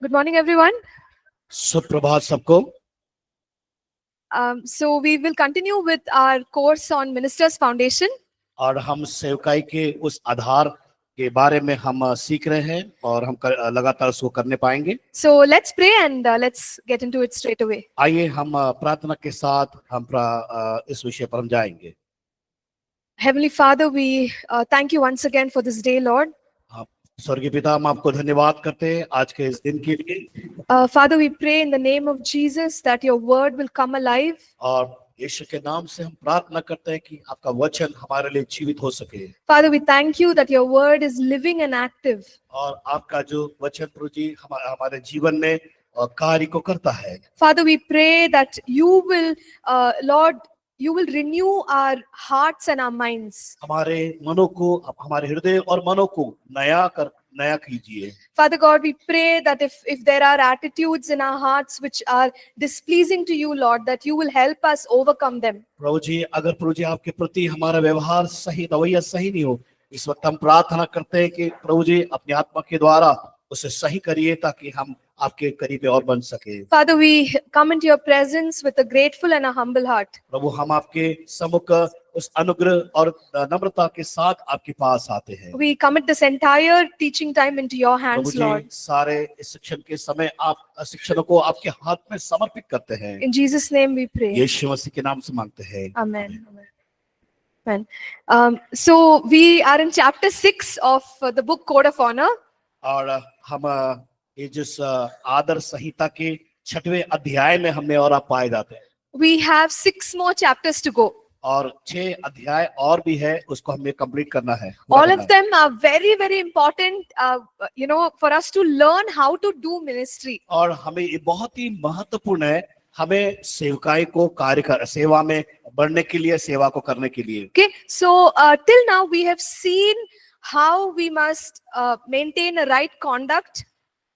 Good morning, everyone. सुप्रभात सबको। So we will continue with our course on Ministers Foundation. और हम सेवकाई के उस आधार के बारे में हम सीख रहे हैं और हम लगातार उसको करने पाएंगे। So let's pray and let's get into it straight away. आइए हम प्रार्थना के साथ इस विषय पर हम जाएंगे। Heavenly Father, we thank you once again for this day, Lord. स्वर्गीय पिता, हम आपको धन्यवाद करते हैं आज के इस दिन के लिए। Father, we pray in the name of Jesus that your word will come alive. और यीशु के नाम से हम प्रार्थना करते हैं कि आपका वचन हमारे लिए जीवित हो सके। Father, we thank you that your word is living and active. और आपका जो वचन प्रभु जी हमारे जीवन में कार्य को करता है। Father, we pray that you will, Lord, you will renew our hearts and our minds. हमारे मनों को, हमारे हृदय और मनों को नया कीजिए। Father God, we pray that if there are attitudes in our hearts which are displeasing to you, Lord, that you will help us overcome them. प्रभु जी, अगर प्रभु जी आपके प्रति हमारा व्यवहार सही, रवैया सही नहीं हो, इस वक्त हम प्रार्थना करते हैं कि प्रभु जी अपनी आत्मा के द्वारा उसे सही करिए ताकि हम आपके करीब और बन सके। Father, we come into your presence with a grateful and a humble heart. प्रभु, हम आपके सम्मुख उस अनुग्रह और नम्रता के साथ आपके पास आते हैं। We commit this entire teaching time into your Prabhu hands, ji, Lord. सारे इस शिक्षण के समय आप शिक्षण को आपके हाथ में समर्पित करते हैं। In Jesus' name we pray. यीशु मसीह के नाम से मांगते हैं। Amen. Amen. So we are in chapter 6 of the book Code of Honor. और हम ये जिस आदर संहिता के 6वें अध्याय में हमने और आप पाए जाते हैं। We have 6 more chapters to go. और 6 अध्याय और भी है, उसको हमें कंप्लीट करना है। All of them are very, very important, for us to learn how to do ministry. और हमें ये बहुत ही महत्वपूर्ण है, हमें सेवकाई को सेवा में बढ़ने के लिए, सेवा को करने के लिए। Okay, so till now we have seen how we must maintain a right conduct.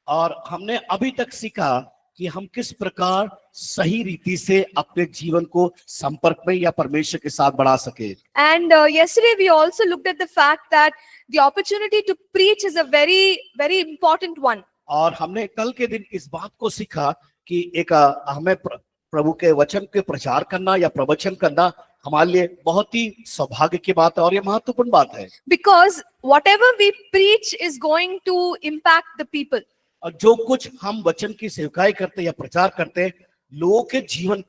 और हमने अभी तक सीखा कि हम किस प्रकार सही रीति से अपने जीवन को संपर्क में या परमेश्वर के साथ बढ़ा सके। And yesterday we also looked at the fact that the opportunity to preach is a very, very important one. और हमने कल के दिन इस बात को सीखा कि एक हमें प्रभु के वचन के प्रचार करना या प्रवचन करना हमारे लिए बहुत ही सौभाग्य की बात है और ये महत्वपूर्ण बात है। Because whatever we preach is going to impact the people. और जो कुछ हम वचन की सेवकाई करते या प्रचार करते हैं, लोगों के जीवन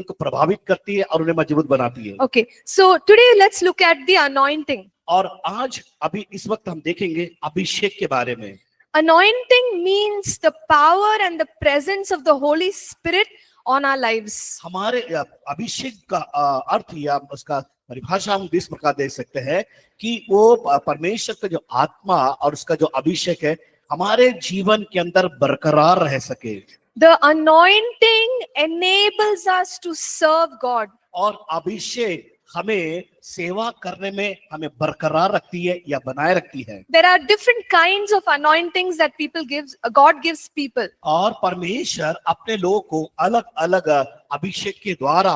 को प्रभावित करती है और उन्हें मजबूत बनाती है। Okay, so today let's look at the anointing. और आज अभी इस वक्त हम देखेंगे अभिषेक के बारे में। Anointing means the power and the presence of the Holy Spirit on our lives. हमारे अभिषेक का अर्थ या उसका परिभाषा हम इस प्रकार देख सकते हैं कि वो परमेश्वर का जो आत्मा और उसका जो अभिषेक है हमारे जीवन के अंदर बरकरार रह सके। The anointing enables us to serve God. और अभिषेक हमें सेवा करने में हमें बरकरार रखती है या बनाए रखती है। There are different kinds of anointings that God gives people. और परमेश्वर अपने लोगों को अलग अलग अभिषेक के द्वारा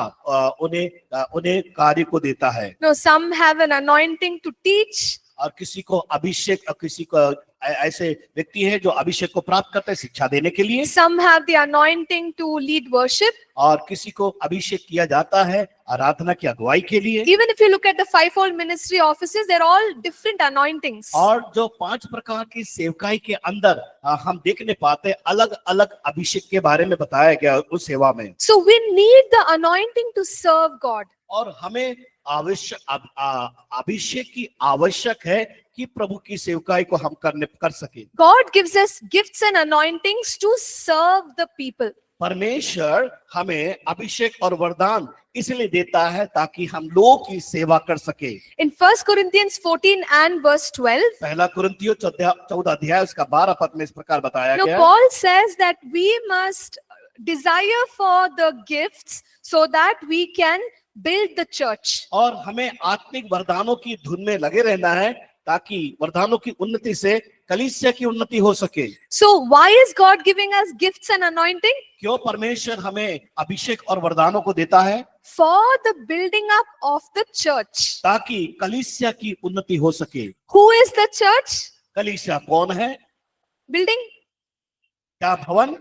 उन्हें कार्य को देता है। No, some have an anointing to teach. और किसी को ऐसे व्यक्ति है जो अभिषेक को प्राप्त करते हैं शिक्षा देने के लिए। Some have the anointing to lead worship. और किसी को अभिषेक किया जाता है आराधना की अगुवाई के लिए। Even if you look at the fivefold ministry offices, they're all different anointings. और जो 5 प्रकार की सेवकाई के अंदर हम देखने पाते हैं अलग अलग अभिषेक के बारे में बताया गया उस सेवा में। So we need the anointing to serve God. और हमें अभिषेक की आवश्यक है कि प्रभु की सेवकाई को हम कर सके। God gives us gifts and anointings to serve the people. परमेश्वर हमें अभिषेक और वरदान इसलिए देता है ताकि हम लोगों की सेवा कर सके। In 1 Corinthians 14 and verse 12, पहला कुरिन्थियों 14 अध्याय उसका 12 पद में इस प्रकार बताया गया। Paul says that we must desire for the gifts so that we can build the church. और हमें आत्मिक वरदानों की धुन में लगे रहना है ताकि वरदानों की उन्नति से कलीसिया की उन्नति हो सके। So why is God giving us gifts and anointing? क्यों परमेश्वर हमें अभिषेक और वरदानों को देता है? For the building up of the church. ताकि कलीसिया की उन्नति हो सके। Who is the church? कलीसिया कौन है? Building क्या भवन?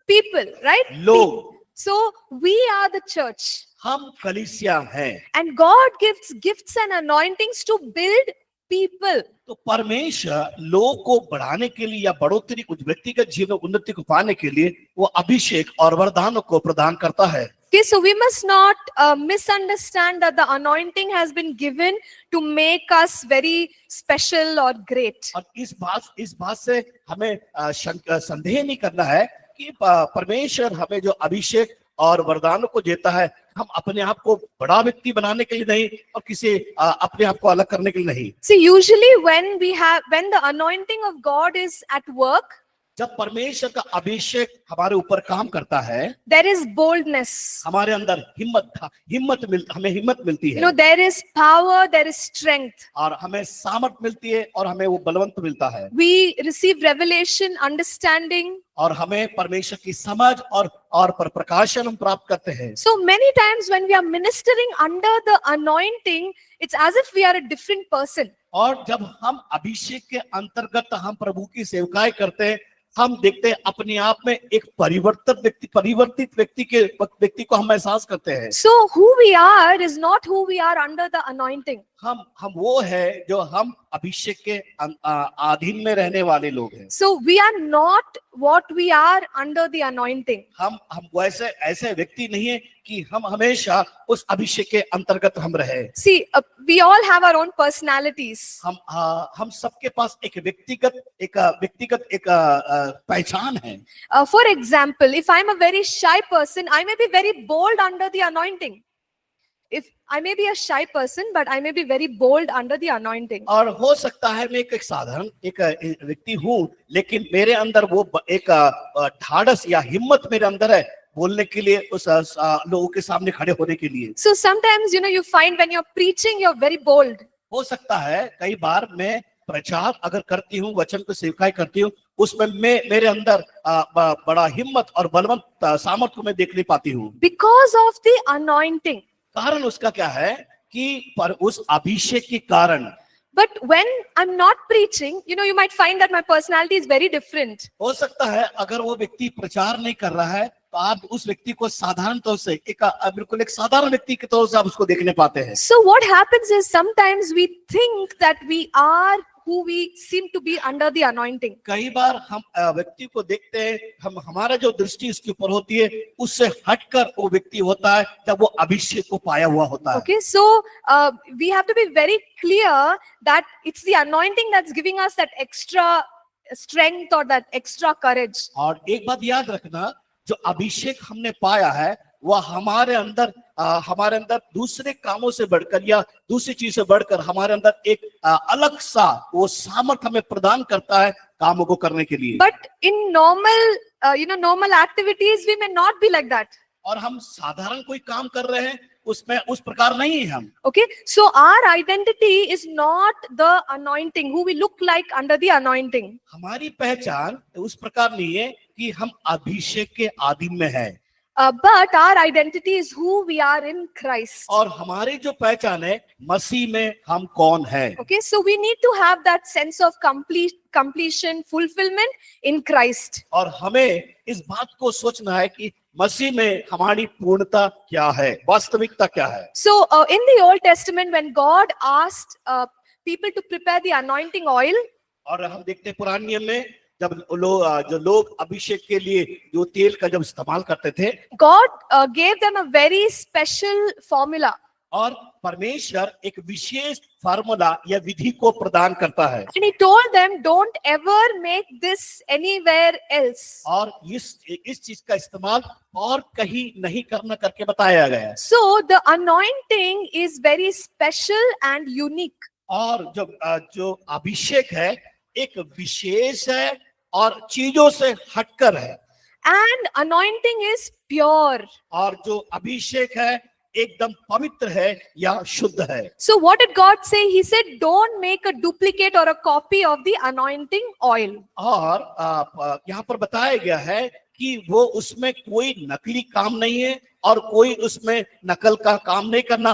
People, right? लोग। So we are the church. हम कलीसिया हैं। And God gives gifts and anointings to build people. तो परमेश्वर लोग को बढ़ाने के लिए या बढ़ोतरी उस व्यक्तिगत जीवन में उन्नति को पाने के लिए वो अभिषेक और वरदानों को प्रदान करता है। Okay, so we must not misunderstand that the anointing has been given to make us very special or great. और इस बात से हमें संदेह नहीं करना है कि परमेश्वर हमें जो अभिषेक और वरदानों को देता है, हम अपने आप को बड़ा व्यक्ति बनाने के लिए नहीं और किसी अपने आप को अलग करने के लिए नहीं। See, usually when the anointing of God is at work, जब परमेश्वर का अभिषेक हमारे ऊपर काम करता है, there is boldness. हमारे अंदर हमें हिम्मत मिलती है। There is power, there is strength. और हमें सामर्थ मिलती है और हमें वो बलवंत मिलता है। We receive revelation, understanding. और हमें परमेश्वर की समझ और प्रकाशन हम प्राप्त करते हैं। So many times when we are ministering under the anointing, it's as if we are a different person. और जब हम अभिषेक के अंतर्गत हम प्रभु की सेवकाई करते हैं, हम देखते हैं अपने आप में एक परिवर्तित व्यक्ति को हम एहसास करते हैं। So who we are is not who we are under the anointing. हम वो है जो हम अभिषेक के अधीन में रहने वाले लोग हैं। So we are not what we are under the anointing. हम वैसे ऐसे व्यक्ति नहीं है कि हम हमेशा उस अभिषेक के अंतर्गत हम रहे। See, we all have our own personalities. हम सबके पास एक व्यक्तिगत पहचान है। For example, if I'm a very shy person, I may be very bold under the anointing. If I may be a shy person, but I may be very bold under the anointing. और हो सकता है मैं एक साधारण व्यक्ति हूँ, लेकिन मेरे अंदर वो एक ढाढ़स या हिम्मत मेरे अंदर है बोलने के लिए, उस लोगों के सामने खड़े होने के लिए। So sometimes, you find when you're preaching, you're very bold. हो सकता है कई बार मैं प्रचार अगर करती हूँ, वचन को सेवकाई करती हूँ, उसमें मेरे अंदर बड़ा हिम्मत और बलवंत सामर्थ को मैं देख नहीं पाती हूँ। Because of the anointing. कारण उसका क्या है कि पर उस अभिषेक के कारण। But when I'm not preaching, you might find that my personality is very different. हो सकता है अगर वो व्यक्ति प्रचार नहीं कर रहा है तो आप उस व्यक्ति को साधारण तौर से बिल्कुल एक साधारण व्यक्ति के तौर से आप उसको देखने पाते हैं। So what happens is sometimes we think that we are who we seem to be under the anointing. कई बार हम व्यक्ति को देखते हैं, हमारा जो दृष्टि उसके ऊपर होती है उससे हटकर वो व्यक्ति होता है जब वो अभिषेक को पाया हुआ होता है। Okay, so we have to be very clear that it's the anointing that's giving us that extra strength or that extra courage. और एक बात याद रखना, जो अभिषेक हमने पाया है वह हमारे अंदर दूसरे कामों से बढ़कर या दूसरी चीज से बढ़कर हमारे अंदर एक अलग सा वो सामर्थ्य हमें प्रदान करता है कामों को करने के लिए। But in normal activities, we may not be like that. और हम साधारण कोई काम कर रहे हैं उसमें उस प्रकार नहीं है हम। Okay, so our identity is not the anointing, who we look like under the anointing. हमारी पहचान उस प्रकार नहीं है कि हम अभिषेक के अधीन में हैं। But our identity is who we are in Christ. और हमारी जो पहचान है मसीह में हम कौन है। Okay, so we need to have that sense of completion, fulfillment in Christ. और हमें इस बात को सोचना है कि मसीह में हमारी पूर्णता क्या है, वास्तविकता क्या है। So in the Old Testament, when God asked people to prepare the anointing oil, और हम देखते हैं पुराने नियम में जब जो लोग अभिषेक के लिए जो तेल का जब इस्तेमाल करते थे, God gave them a very special formula. और परमेश्वर एक विशेष फार्मूला या विधि को प्रदान करता है। And he told them, don't ever make this anywhere else. और इस चीज का इस्तेमाल और कहीं नहीं करना करके बताया गया है। So the anointing is very special and unique. और जो अभिषेक है एक विशेष है और चीजों से हटकर है। And anointing is pure. और जो अभिषेक है एकदम पवित्र है या शुद्ध है। So what did God say? He said, don't make a duplicate or a copy of the anointing oil. और यहाँ पर बताया गया है कि वो उसमें कोई नकली काम नहीं है और कोई उसमें नकल का काम नहीं करना।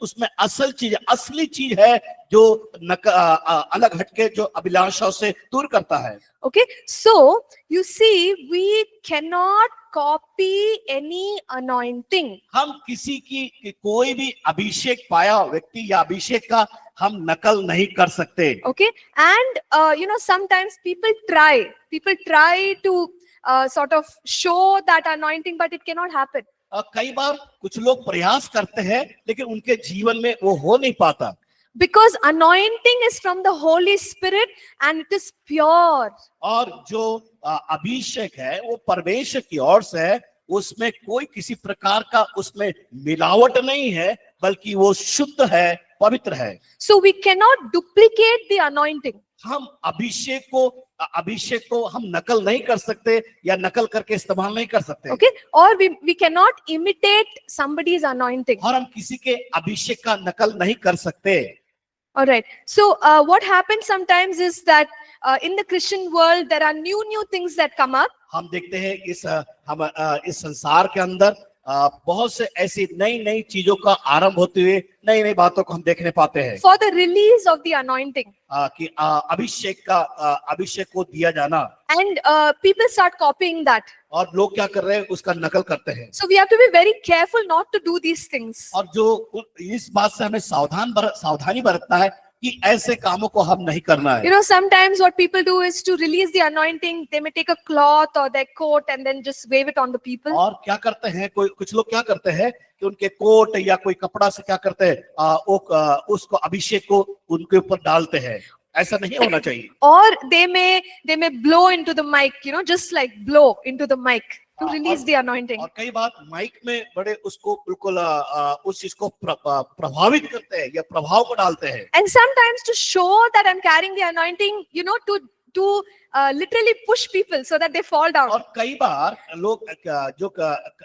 उसमें असल चीज, असली चीज है जो अलग हटके जो अभिलाषाओं से दूर करता है। Okay, so you see, we cannot copy any anointing. हम किसी की कोई भी अभिषेक पाया व्यक्ति या अभिषेक का हम नकल नहीं कर सकते। Okay, and sometimes people try to sort of show that anointing, but it cannot happen. कई बार कुछ लोग प्रयास करते हैं लेकिन उनके जीवन में वो हो नहीं पाता। Because anointing is from the Holy Spirit and it is pure. और जो अभिषेक है वो परमेश्वर की ओर से है, उसमें कोई किसी प्रकार का उसमें मिलावट नहीं है, बल्कि वो शुद्ध है, पवित्र है। So we cannot duplicate the anointing. हम अभिषेक को हम नकल नहीं कर सकते या नकल करके इस्तेमाल नहीं कर सकते। Okay, or we cannot imitate somebody's anointing. और हम किसी के अभिषेक का नकल नहीं कर सकते। All right. So what happens sometimes is that in the Christian world there are new things that come up. हम देखते हैं इस संसार के अंदर बहुत से ऐसी नई चीजों का आरंभ होते हुए नई बातों को हम देखने पाते हैं। For the release of the anointing. कि अभिषेक को दिया जाना। And people start copying that. और लोग क्या कर रहे हैं, उसका नकल करते हैं। So we have to be very careful not to do these things. और जो इस बात से हमें सावधानी बरतना है कि ऐसे कामों को हम नहीं करना है। Sometimes what people do is to release the anointing. They may take a cloth or their coat and then just wave it on the people. और क्या करते हैं, कुछ लोग क्या करते हैं कि उनके कोट या कोई कपड़ा से क्या करते हैं, उसको अभिषेक को उनके ऊपर डालते हैं। ऐसा नहीं होना चाहिए। Or they may blow into the mic, just like blow into the mic to release the anointing. और कई बार माइक में बड़े उसको बिल्कुल उस चीज को प्रभावित करते हैं या प्रभाव को डालते हैं। And sometimes to show that I'm carrying the anointing, to literally push people so that they fall down. और कई बार लोग जो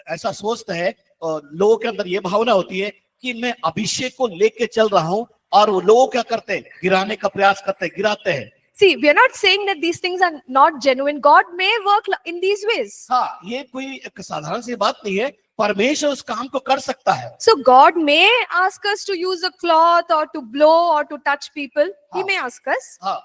ऐसा सोचते हैं, लोगों के अंदर ये भावना होती है कि मैं अभिषेक को लेके चल रहा हूँ, और वो लोग क्या करते हैं, गिराने का प्रयास करते हैं, गिराते हैं। See, we are not saying that these things are not genuine. God may work in these ways. हाँ, ये कोई एक साधारण सी बात नहीं है, परमेश्वर उस काम को कर सकता है। So God may ask us to use a cloth or to blow or to touch people. He may ask us. हाँ,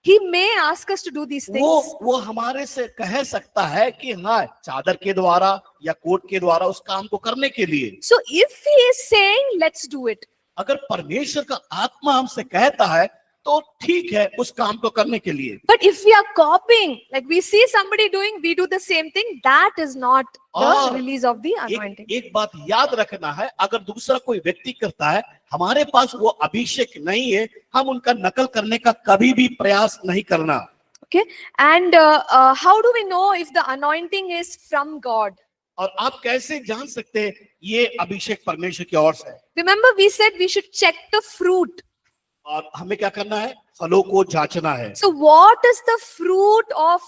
He may ask us to do these things. वो हमारे से कह सकता है कि हाँ, चादर के द्वारा या कोट के द्वारा उस काम को करने के लिए। So if He is saying, let's do it. अगर परमेश्वर का आत्मा हमसे कहता है तो ठीक है उस काम को करने के लिए। But if we are copying, like we see somebody doing, we do the same thing, that is not the release of the anointing. एक बात याद रखना है, अगर दूसरा कोई व्यक्ति करता है, हमारे पास वो अभिषेक नहीं है, हम उनका नकल करने का कभी भी प्रयास नहीं करना। Okay, and how do we know if the anointing is from God? और आप कैसे जान सकते हैं ये अभिषेक परमेश्वर की ओर से है? Remember we said we should check the fruit. और हमें क्या करना है, फलों को जांचना है। So what is the fruit of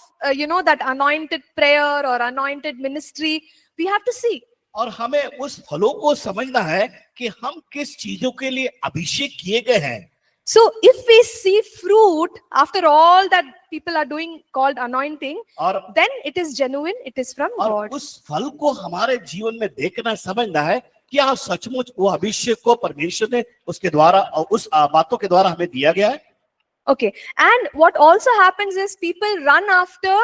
that anointed prayer or anointed ministry? We have to see. और हमें उस फलों को समझना है कि हम किस चीजों के लिए अभिषेक किए गए हैं। So if we see fruit after all that people are doing called anointing, then it is genuine, it is from God. उस फल को हमारे जीवन में देखना, समझना है क्या सचमुच वो अभिषेक को परमेश्वर ने उसके द्वारा और उस बातों के द्वारा हमें दिया गया है। Okay, and what also happens is people run after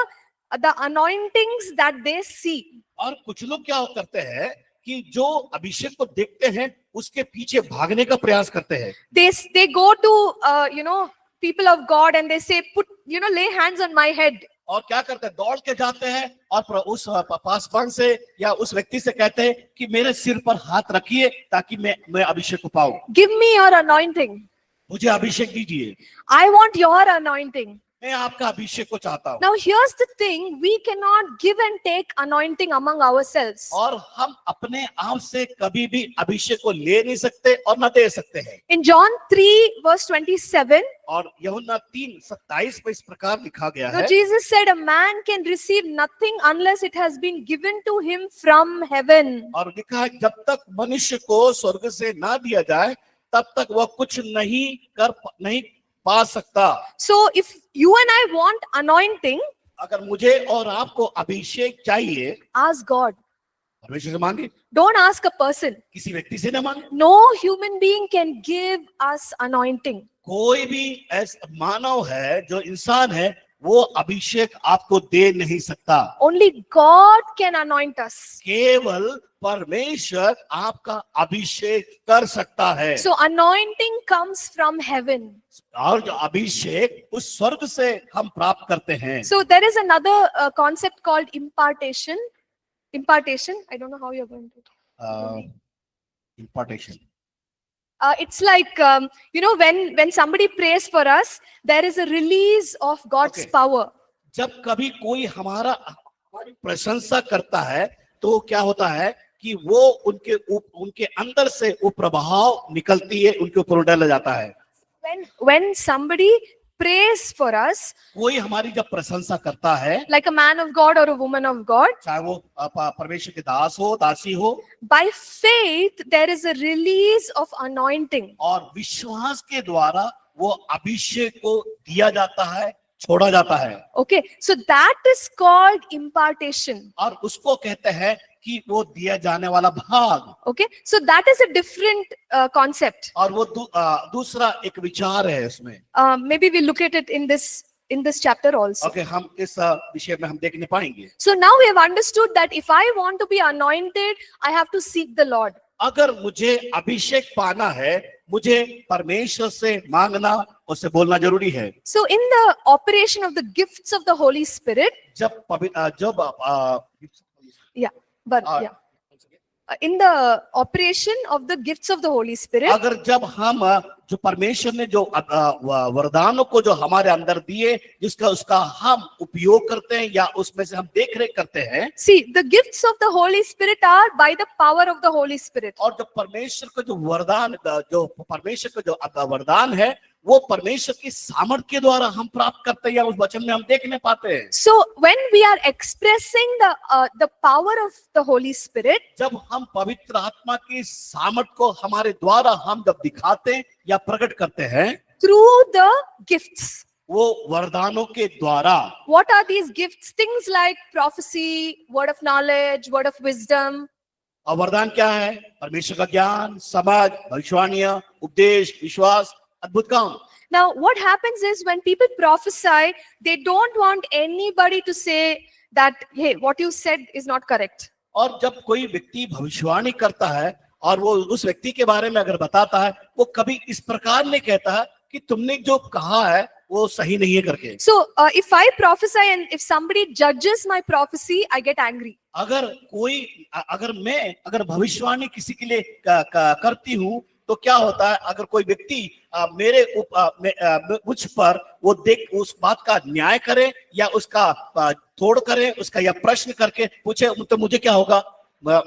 the anointings that they see. और कुछ लोग क्या करते हैं कि जो अभिषेक को देखते हैं उसके पीछे भागने का प्रयास करते हैं। They go to people of God and they say, lay hands on my head. और क्या करते हैं, दौड़ के जाते हैं और उस पासवान से या उस व्यक्ति से कहते हैं कि मेरे सिर पर हाथ रखिए ताकि मैं अभिषेक को पाऊं। Give me your anointing. मुझे अभिषेक दीजिए। I want your anointing. मैं आपका अभिषेक को चाहता हूँ। Now here's the thing, we cannot give and take anointing among ourselves. और हम अपने आप से कभी भी अभिषेक को ले नहीं सकते और न दे सकते हैं। In John 3:27, और यूहन्ना 3:27 में इस प्रकार लिखा गया है। Jesus said, a man can receive nothing unless it has been given to him from heaven. और लिखा है जब तक मनुष्य को स्वर्ग से ना दिया जाए तब तक वह कुछ नहीं पा सकता। So if you and I want anointing, अगर मुझे और आपको अभिषेक चाहिए, ask God. परमेश्वर से मांगे, Don't ask a person. किसी व्यक्ति से न मांगे। No human being can give us anointing. कोई भी ऐसा मानव है, जो इंसान है, वो अभिषेक आपको दे नहीं सकता। Only God can anoint us. केवल परमेश्वर आपका अभिषेक कर सकता है। So anointing comes from heaven. और जो अभिषेक उस स्वर्ग से हम प्राप्त करते हैं। So there is another concept called impartation. Impartation. I don't know how you're going to. Impartation. It's like when somebody prays for us, there is a release of God's Okay. power. जब कभी कोई हमारी प्रशंसा करता है, तो क्या होता है कि वो उनके अंदर से वो प्रभाव निकलती है, उनके ऊपर डाला जाता है। When somebody prays for us, कोई हमारी जब प्रशंसा करता है, like a man of God or a woman of God, चाहे वो परमेश्वर के दास हो, दासी हो, by faith there is a release of anointing. और विश्वास के द्वारा वो अभिषेक को दिया जाता है, छोड़ा जाता है। Okay, so that is called impartation. और उसको कहते हैं कि वो दिया जाने वाला भाग। Okay, so that is a different concept. और वो दूसरा एक विचार है इसमें। Maybe we look at it in this chapter also. Okay, हम इस विषय में हम देखने पाएंगे। So now we have understood that if I want to be anointed, I have to seek the Lord. अगर मुझे अभिषेक पाना है, मुझे परमेश्वर से मांगना, उससे बोलना जरूरी है। So in the operation of the gifts of the Holy Spirit, in the operation of the gifts of the Holy Spirit, अगर जब हम जो परमेश्वर ने जो वरदानों को जो हमारे अंदर दिए, जिसका उसका हम उपयोग करते हैं या उसमें से हम देख रेख करते हैं। see, the gifts of the Holy Spirit are by the power of the Holy Spirit. और जो परमेश्वर का जो वरदान, जो परमेश्वर का जो वरदान है, वो परमेश्वर की सामर्थ के द्वारा हम प्राप्त करते हैं या उस वचन में हम देखने पाते हैं। So when we are expressing the power of the Holy Spirit, जब हम पवित्र आत्मा की सामर्थ को हमारे द्वारा हम जब दिखाते हैं या प्रकट करते हैं, through the gifts. वो वरदानों के द्वारा। What are these gifts? Things like prophecy, word of knowledge, word of wisdom. और वरदान क्या है? परमेश्वर का ज्ञान, समझ, भविष्यवाणियां, उपदेश, विश्वास, अद्भुत काम। Now what happens is when people prophesy, they don't want anybody to say that, hey, what you said is not correct. और जब कोई व्यक्ति भविष्यवाणी करता है और वो उस व्यक्ति के बारे में अगर बताता है, वो कभी इस प्रकार नहीं कहता है कि तुमने जो कहा है वो सही नहीं है करके। So if I prophesy and if somebody judges my prophecy, I get angry. अगर भविष्यवाणी किसी के लिए करती हूँ, तो क्या होता है, अगर कोई व्यक्ति मुझ पर वो देख उस बात का न्याय करे या उसका तोड़ करे, उसका या प्रश्न करके पूछे, तो मुझे क्या होगा?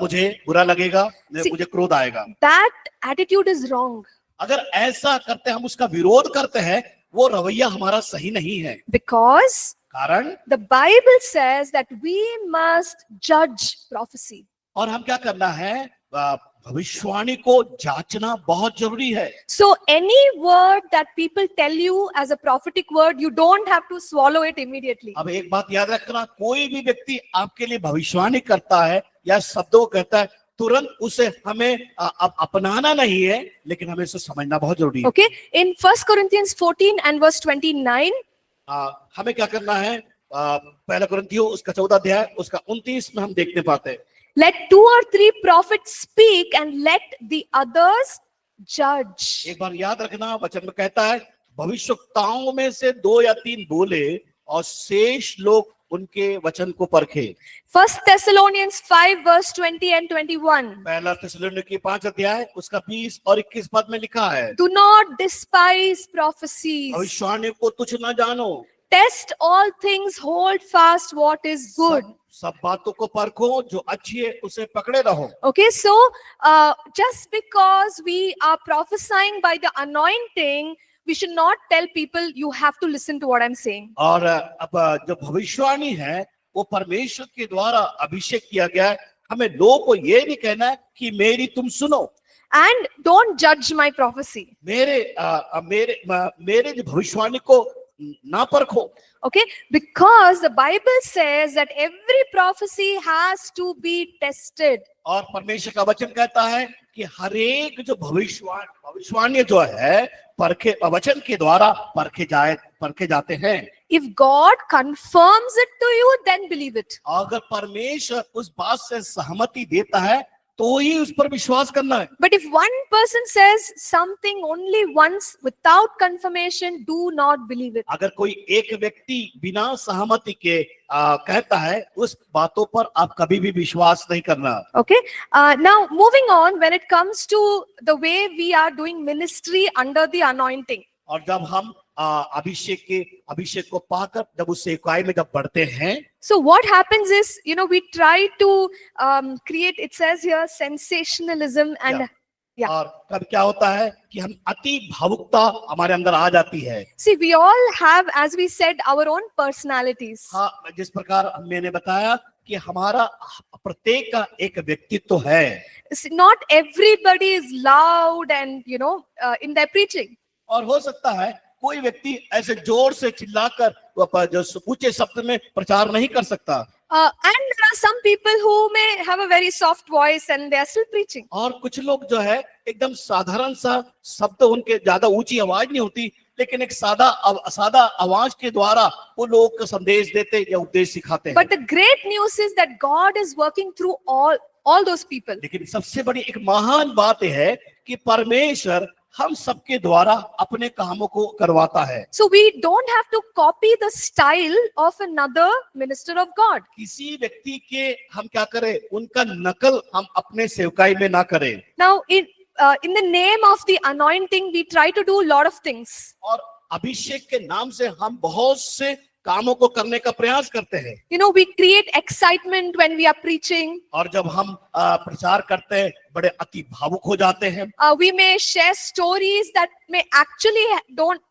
मुझे बुरा लगेगा, मुझे क्रोध आएगा। That attitude is wrong. अगर ऐसा करते हम उसका विरोध करते हैं, वो रवैया हमारा सही नहीं है। Because कारण the Bible says that we must judge prophecy. और हम क्या करना है? भविष्यवाणी को जांचना बहुत जरूरी है। So any word that people tell you as a prophetic word, you don't have to swallow it immediately. अब एक बात याद रखना, कोई भी व्यक्ति आपके लिए भविष्यवाणी करता है या शब्दों को कहता है, तुरंत उसे हमें अपनाना नहीं है, लेकिन हमें इसे समझना बहुत जरूरी है। Okay, in 1 Corinthians 14 and verse 29, हमें क्या करना है? पहला कुरिन्थियों उसका 14 अध्याय उसका 29 में हम देखने पाते हैं। let 2 or 3 prophets speak and let the others judge. एक बार याद रखना, वचन में कहता है भविष्यवक्ताओं में से 2 या 3 बोले और शेष लोग उनके वचन को परखे। 1 Thessalonians 5 verse 20 and 21. पहला थिस्सलुनीकी 5 अध्याय उसका 20 और 21 पद में लिखा है, Do not despise prophecies. भविष्यवाणी को तुच्छ न जानो, Test all things, hold fast what is good. सब बातों को परखो, जो अच्छी है उसे पकड़े रहो। Okay, so just because we are prophesying by the anointing, we should not tell people you have to listen to what I'm saying. और अब जो भविष्यवाणी है वो परमेश्वर के द्वारा अभिषेक किया गया है, हमें लोगों को ये नहीं कहना है कि मेरी तुम सुनो। And don't judge my prophecy. मेरे जो भविष्यवाणी को ना परखो। Okay, because the Bible says that every prophecy has to be tested. और परमेश्वर का वचन कहता है कि हर एक जो भविष्यवाणी जो है परखे वचन के द्वारा परखे जाते हैं। If God confirms it to you, then believe it. अगर परमेश्वर उस बात से सहमति देता है तो ही उस पर विश्वास करना है। But if one person says something only once without confirmation, do not believe it. अगर कोई एक व्यक्ति बिना सहमति के कहता है उस बातों पर आप कभी भी विश्वास नहीं करना। Okay. Now moving on, when it comes to the way we are doing ministry under the anointing. और जब हम अभिषेक को पाकर जब उस सेवकाई में जब बढ़ते हैं, so what happens is, we try to create, it says here, sensationalism and yeah. और कब क्या होता है कि हम अति भावुकता हमारे अंदर आ जाती है। See, we all have, as we said, our own personalities. हाँ, जिस प्रकार मैंने बताया कि हमारा प्रत्येक का एक व्यक्तित्व है। See, not everybody is loud and in their preaching. और हो सकता है कोई व्यक्ति ऐसे जोर से चिल्लाकर जो ऊंचे शब्द में प्रचार नहीं कर सकता। And there are some people who may have a very soft voice and they are still preaching. और कुछ लोग जो है एकदम साधारण सा शब्द, उनके ज्यादा ऊंची आवाज नहीं होती, लेकिन एक सादा आवाज के द्वारा वो लोगों को संदेश देते या उपदेश सिखाते हैं। But the great news is that God is working through all those people. लेकिन सबसे बड़ी एक महान बात यह है कि परमेश्वर हम सबके द्वारा अपने कामों को करवाता है। So we don't have to copy the style of another minister of God. किसी व्यक्ति के हम क्या करें, उनका नकल हम अपने सेवकाई में ना करें। Now in the name of the anointing, we try to do a lot of things. और अभिषेक के नाम से हम बहुत से कामों को करने का प्रयास करते हैं। We create excitement when we are preaching. और जब हम प्रचार करते हैं बड़े अति भावुक हो जाते हैं। We may share stories that may actually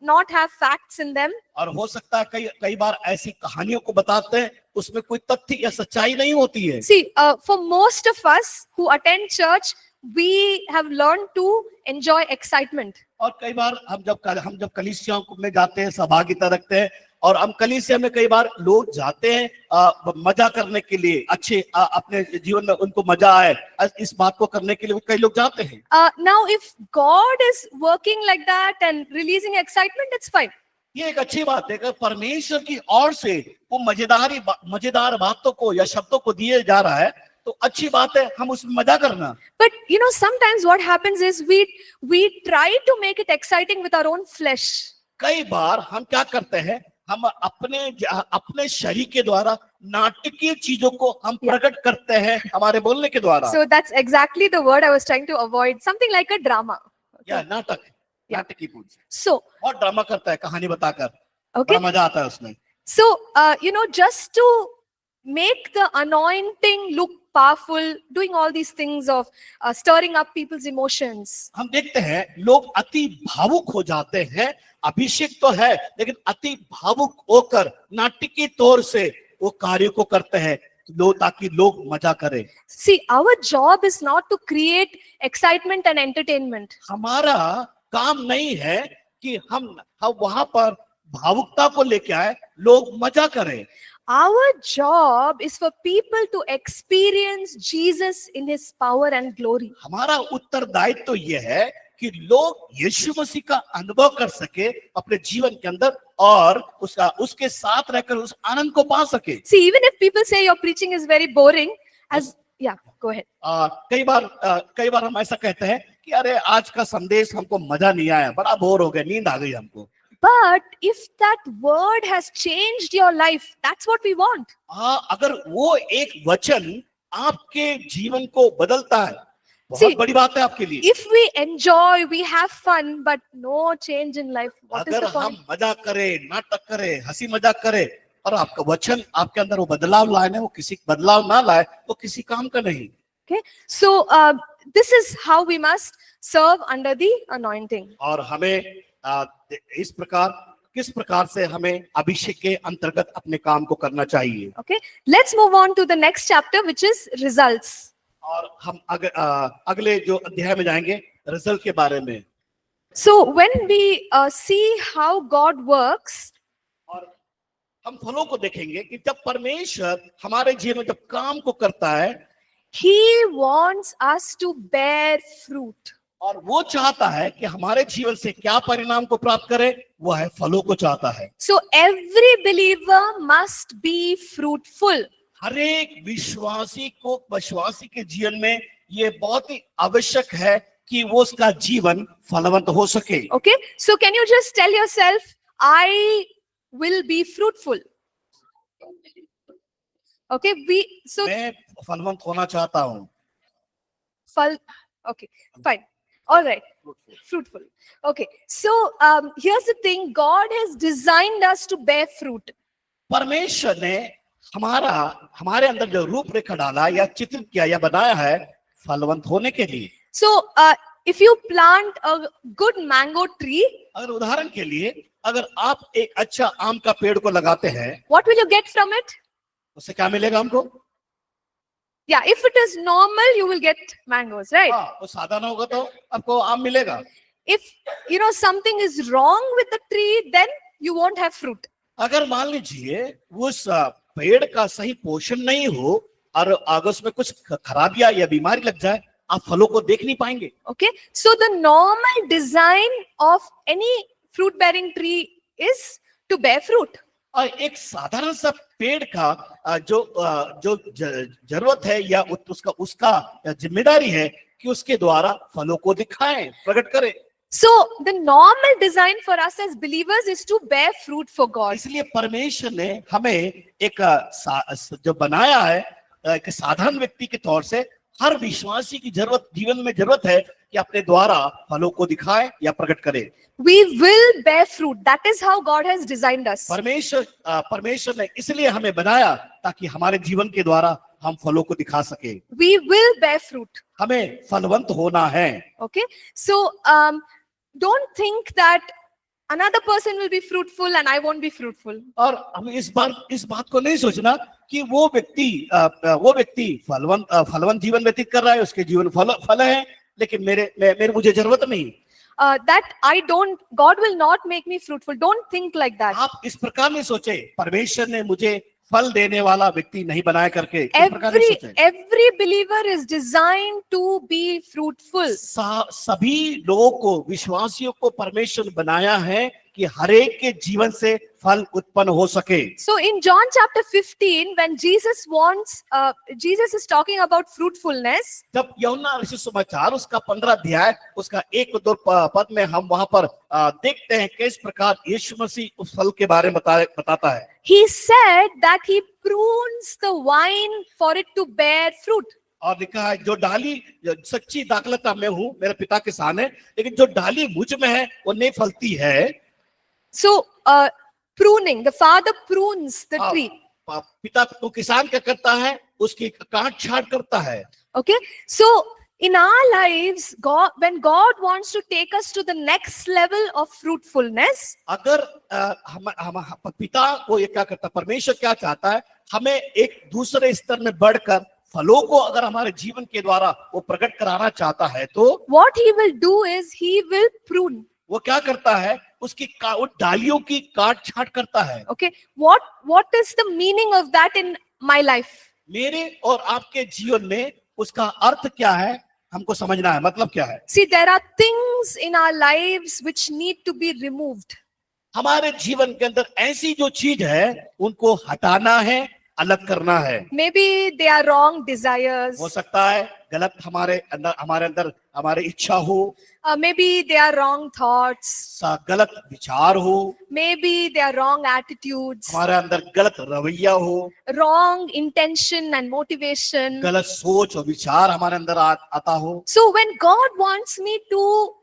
not have facts in them. और हो सकता है कई बार ऐसी कहानियों को बताते हैं उसमें कोई तथ्य या सच्चाई नहीं होती है। See, for most of us who attend church, we have learned to enjoy excitement. और कई बार हम जब कलीसिया में जाते हैं, सहभागिता रखते हैं, और हम कलीसिया में कई बार लोग जाते हैं मजा करने के लिए, अच्छे अपने जीवन में उनको मजा आए इस बात को करने के लिए कई लोग जाते हैं। Now if God is working like that and releasing excitement, it's fine. ये एक अच्छी बात है कि परमेश्वर की ओर से वो मजेदार बातों को या शब्दों को दिए जा रहा है तो अच्छी बात है, हम उसमें मजा करना। But sometimes what happens is we try to make it exciting with our own flesh. कई बार हम क्या करते हैं, हम अपने शरीर के द्वारा नाटकीय चीजों को हम प्रकट करते हैं हमारे बोलने के द्वारा। So that's exactly the word I was trying to avoid. Something like a drama. या नाटकी पूछ। So बहुत ड्रामा करता है कहानी बताकर। okay, मजा आता है उसमें। So just to make the anointing look powerful, doing all these things of stirring up people's emotions. हम देखते हैं लोग अति भावुक हो जाते हैं, अभिषेक तो है लेकिन अति भावुक होकर नाटकीय तौर से वो कार्य को करते हैं ताकि लोग मजा करें। See, our job is not to create excitement and entertainment. हमारा काम नहीं है कि हम वहां पर भावुकता को लेके आए, लोग मजा करें। Our job is for people to experience Jesus in his power and glory. हमारा उत्तरदायित्व तो ये है कि लोग यीशु मसीह का अनुभव कर सके अपने जीवन के अंदर और उसके साथ रहकर उस आनंद को पा सके। See, even if people say your preaching is very boring, go ahead. कई बार हम ऐसा कहते हैं कि अरे आज का संदेश हमको मजा नहीं आया, बड़ा बोर हो गया, नींद आ गई हमको। But if that word has changed your life, that's what we want. अगर वो एक वचन आपके जीवन को बदलता है, बहुत बड़ी बात है आपके लिए। If we enjoy, we have fun, but no change in life, what is the point? अगर हम मजा करें, नाटक करें, हंसी मजाक करें और आपका वचन आपके अंदर वो बदलाव लाए, वो किसी बदलाव ना लाए, वो किसी काम का नहीं। Okay, so this is how we must serve under the anointing. और हमें किस प्रकार से हमें अभिषेक के अंतर्गत अपने काम को करना चाहिए। Okay, let's move on to the next chapter, which is results. और हम अगले जो अध्याय में जाएंगे रिजल्ट के बारे में। So when we see how God works, हम फलों को देखेंगे कि जब परमेश्वर हमारे जीवन में जब काम को करता है, He wants us to bear fruit. और वो चाहता है कि हमारे जीवन से क्या परिणाम को प्राप्त करे, वो है फलों को चाहता है। So every believer must be fruitful. हर एक विश्वासी के जीवन में ये बहुत ही आवश्यक है कि वो उसका जीवन फलवंत हो सके। Okay, so can you just tell yourself, I will be fruitful? Okay, मैं फलवंत होना चाहता हूँ। okay, fine, all right, fruitful. Okay, so here's the thing, God has designed us to bear fruit. परमेश्वर ने हमारे अंदर जो रूपरेखा डाला या चित्रित किया या बनाया है फलवंत होने के लिए। So if you plant a good mango tree, अगर उदाहरण के लिए अगर आप एक अच्छा आम का पेड़ को लगाते हैं, what will you get from it? उससे क्या मिलेगा हमको? Yeah, if it is normal, you will get mangoes, right? हाँ, वो साधारण होगा तो आपको आम मिलेगा। If something is wrong with the tree, then you won't have fruit. अगर मान लीजिए उस पेड़ का सही पोषण नहीं हो और अगर उसमें कुछ खराबियां या बीमारी लग जाए, आप फलों को देख नहीं पाएंगे। Okay, so the normal design of any fruit bearing tree is to bear fruit. और एक साधारण सा पेड़ का जो जरूरत है या उसका जिम्मेदारी है कि उसके द्वारा फलों को दिखाएं, प्रकट करें। So the normal design for us as believers is to bear fruit for God. इसलिए परमेश्वर ने हमें एक जो बनाया है, एक साधारण व्यक्ति के तौर से हर विश्वासी की जीवन में जरूरत है कि अपने द्वारा फलों को दिखाए या प्रकट करे। We will bear fruit. That is how God has designed us. परमेश्वर ने इसलिए हमें बनाया ताकि हमारे जीवन के द्वारा हम फलों को दिखा सके। We will bear fruit. हमें फलवंत होना है। Okay, so don't think that another person will be fruitful and I won't be fruitful. और हमें इस बात को नहीं सोचना कि वो व्यक्ति फलवंत जीवन व्यतीत कर रहा है, उसके जीवन फल है, लेकिन मुझे जरूरत नहीं। That God will not make me fruitful. Don't think like that. आप इस प्रकार नहीं सोचे, परमेश्वर ने मुझे फल देने वाला व्यक्ति नहीं बनाया करके इस प्रकार नहीं सोचे। Every believer is designed to be fruitful. सभी लोगों को, विश्वासियों को परमेश्वर ने बनाया है कि हर एक के जीवन से फल उत्पन्न हो सके। So in John chapter 15, when Jesus is talking about fruitfulness, जब यूहन्ना रचित सुसमाचार उसका 15 अध्याय उसका 1-2 पद में हम वहां पर देखते हैं किस प्रकार यीशु मसीह उस फल के बारे में बताता है। he said that he prunes the vine for it to bear fruit. और लिखा है, जो डाली सच्ची दाखलता में हूँ, मेरे पिता किसान है, लेकिन जो डाली मुझ में है वो नहीं फलती है। So pruning, the father prunes the tree. पिता तो किसान क्या करता है, उसकी काट छाट करता है। Okay, so in our lives, when God wants to take us to the next level of fruitfulness, अगर हम पिता को ये क्या करता, परमेश्वर क्या चाहता है, हमें एक दूसरे स्तर में बढ़कर फलों को अगर हमारे जीवन के द्वारा वो प्रकट कराना चाहता है, तो what he will do is he will prune. वो क्या करता है, उसकी डालियों की काट छाट करता है। Okay, what is the meaning of that in my life? मेरे और आपके जीवन में उसका अर्थ क्या है, हमको समझना है, मतलब क्या है। See, there are things in our lives which need to be removed. हमारे जीवन के अंदर ऐसी जो चीज है उनको हटाना है, अलग करना है। Maybe they are wrong desires. हो सकता है गलत हमारे अंदर हमारे इच्छा हो। Maybe they are wrong thoughts. गलत विचार हो। Maybe they are wrong attitudes. हमारे अंदर गलत रवैया हो। Wrong intention and motivation. गलत सोच और विचार हमारे अंदर आता हो। So when God wants me to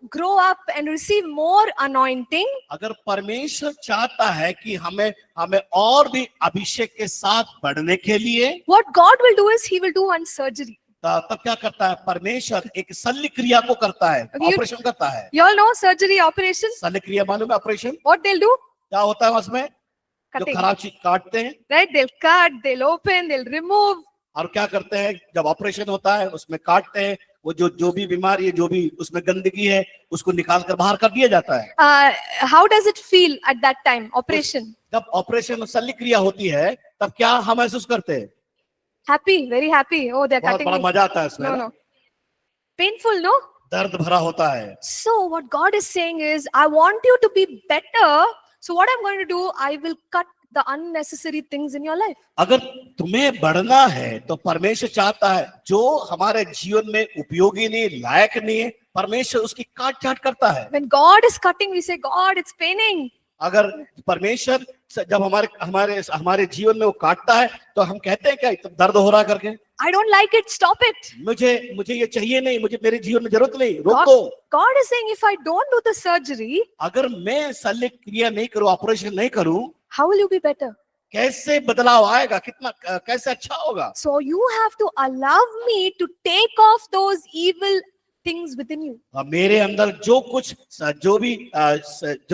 grow up and receive more anointing, अगर परमेश्वर चाहता है कि हमें और भी अभिषेक के साथ बढ़ने के लिए, what God will do is he will do one surgery. तब क्या करता है, परमेश्वर एक शल्य क्रिया को करता है, ऑपरेशन करता है। You all know surgery, operation? शल्य क्रिया मालूम है, ऑपरेशन? What they'll do? क्या होता है उसमें? जो Cutting. खराब चीज काटते हैं, Right? They'll cut, they'll open, they'll remove. और क्या करते हैं, जब ऑपरेशन होता है उसमें काटते हैं, वो जो भी बीमारी है, जो भी उसमें गंदगी है, उसको निकाल कर बाहर कर दिया जाता है। How does it feel at that time? Operation. जब ऑपरेशन शल्य क्रिया होती है तब क्या हम महसूस करते हैं? Happy, very happy. Oh, they're बहुत cutting बड़ा me. मजा आता है इसमें No, ना? no. Painful, no? दर्द भरा होता है। So what God is saying is, I want you to be better. So what I'm going to do, I will cut the unnecessary things in your life. अगर तुम्हें बढ़ना है तो परमेश्वर चाहता है जो हमारे जीवन में उपयोगी नहीं, लायक नहीं है, परमेश्वर उसकी काट छाट करता है। When God is cutting, we say, God, it's paining. अगर परमेश्वर जब हमारे हमारे हमारे जीवन में वो काटता है तो हम कहते हैं क्या तो दर्द हो रहा करके, I don't like it. Stop it. मुझे ये चाहिए नहीं, मुझे मेरे जीवन में जरूरत नहीं, रोक दो। God is saying, if I don't do the surgery, अगर मैं शल्य क्रिया नहीं करूं, ऑपरेशन नहीं करूं, how will you be better? कैसे बदलाव आएगा, कितना कैसे अच्छा होगा? So you have to allow me to take off those evil things within you. मेरे अंदर जो कुछ जो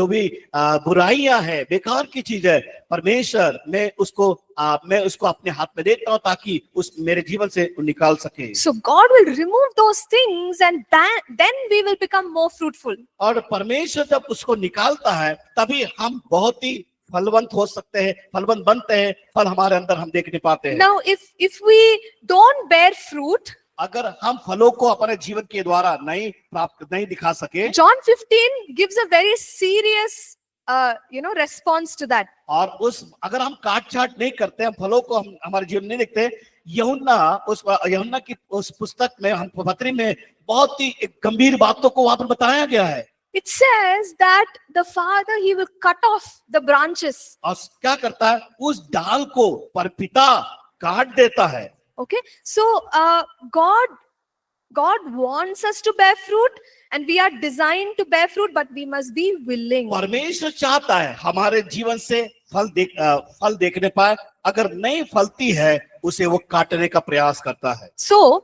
भी बुराइयां है, बेकार की चीज है, परमेश्वर मैं उसको अपने हाथ में देता हूं ताकि उस मेरे जीवन से निकाल सके। So God will remove those things and then we will become more fruitful. और परमेश्वर जब उसको निकालता है तभी हम बहुत ही फलवंत हो सकते हैं, फलवंत बनते हैं, फल हमारे अंदर हम देख नहीं पाते हैं। Now if we don't bear fruit, अगर हम फलों को अपने जीवन के द्वारा नहीं दिखा सके, John 15 gives a very serious response to that. और अगर हम काट छाट नहीं करते, हम फलों को हम हमारे जीवन में नहीं देखते, यूहन्ना की उस पुस्तक में, हम पत्री में बहुत ही एक गंभीर बातों को वहां पर बताया गया है। It says that the father, he will cut off the branches. और क्या करता है, उस डाल को पिता काट देता है। Okay, so God wants us to bear fruit and we are designed to bear fruit, but we must be willing. परमेश्वर चाहता है हमारे जीवन से फल देखने पाए, अगर नहीं फलती है उसे वो काटने का प्रयास करता है। So